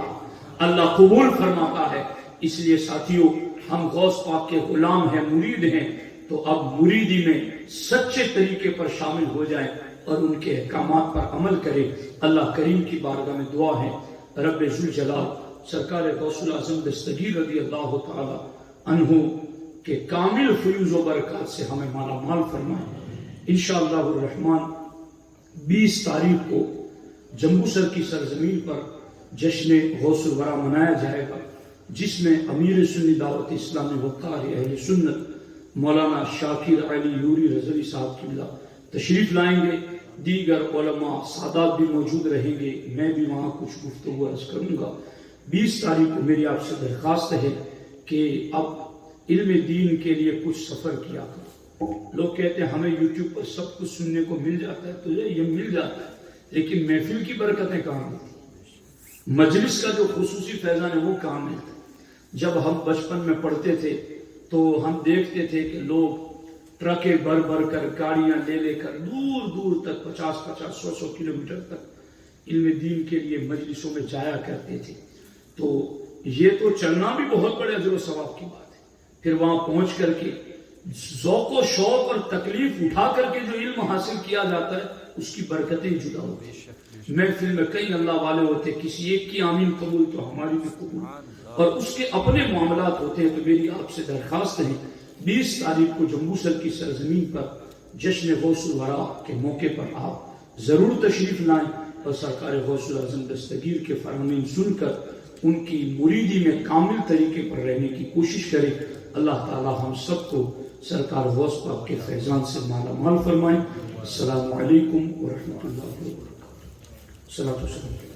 اللہ قبول فرماتا ہے۔ اس لیے ساتھیوں، ہم غوث پاک کے غلام ہیں، مرید ہیں، تو اب مریدی میں سچے طریقے پر شامل ہو جائیں اور ان کے احکامات پر عمل کریں۔ اللہ کریم کی بارگاہ میں دعا ہے، رب ذوالجلال سرکار غوث الاعظم دستگیر رضی اللہ تعالی عنہ کے کامل فیوز و برکات سے ہمیں مالا مال فرمائے۔ انشاءاللہ الرحمن 20 تاریخ کو جمبو سر کی سرزمین پر جشن غوث الورا منایا جائے گا، جس میں امیر سنی دعوت اسلامی وقار اہل سنت مولانا شاکر علی یوری رضوی صاحب قبلہ تشریف لائیں گے، دیگر علماء سادات بھی موجود رہیں گے، میں بھی وہاں کچھ گفتگو عرض کروں گا۔ 20 تاریخ کو میری آپ سے درخواست ہے کہ اب علم دین کے لیے کچھ سفر کیا کرو۔ لوگ کہتے ہیں ہمیں یوٹیوب پر سب کچھ سننے کو مل جاتا ہے، تو یہ مل جاتا ہے، لیکن محفل کی برکتیں کہاں ملتی؟ مجلس کا جو خصوصی فیضان ہے وہ کہاں ملتا؟ جب ہم بچپن میں پڑھتے تھے تو ہم دیکھتے تھے کہ لوگ ٹرکیں بھر بھر کر، گاڑیاں لے لے کر دور دور تک 50-50 100 کلومیٹر تک علم دین کے لیے مجلسوں میں جایا کرتے تھے۔ تو یہ تو چلنا بھی بہت بڑے اجر و ثواب کی بات ہے، پھر وہاں پہنچ کر کے ذوق و شوق اور تکلیف اٹھا کر کے جو علم حاصل کیا جاتا ہے اس کی برکتیں جدا ہوتی ہیں۔ محفل میں کئی اللہ والے ہوتے، کسی ایک کی آمین قبول تو ہماری بھی قبول، اور اس کے اپنے معاملات ہوتے ہیں۔ تو میری آپ سے درخواست ہے 20 تاریخ کو جمبو سر کی سرزمین پر جشن غوث الورا کے موقع پر آپ ضرور تشریف لائیں اور سرکار غوث الاعظم دستگیر کے فرامین سن کر ان کی مریدی میں کامل طریقے پر رہنے کی کوشش کریں۔ اللہ تعالی ہم سب کو سرکار غوث پاک کے فیضان سے مالا مال فرمائیں۔ السلام علیکم ورحمۃ اللہ وبرکاتہ۔ صلاۃ و سلام۔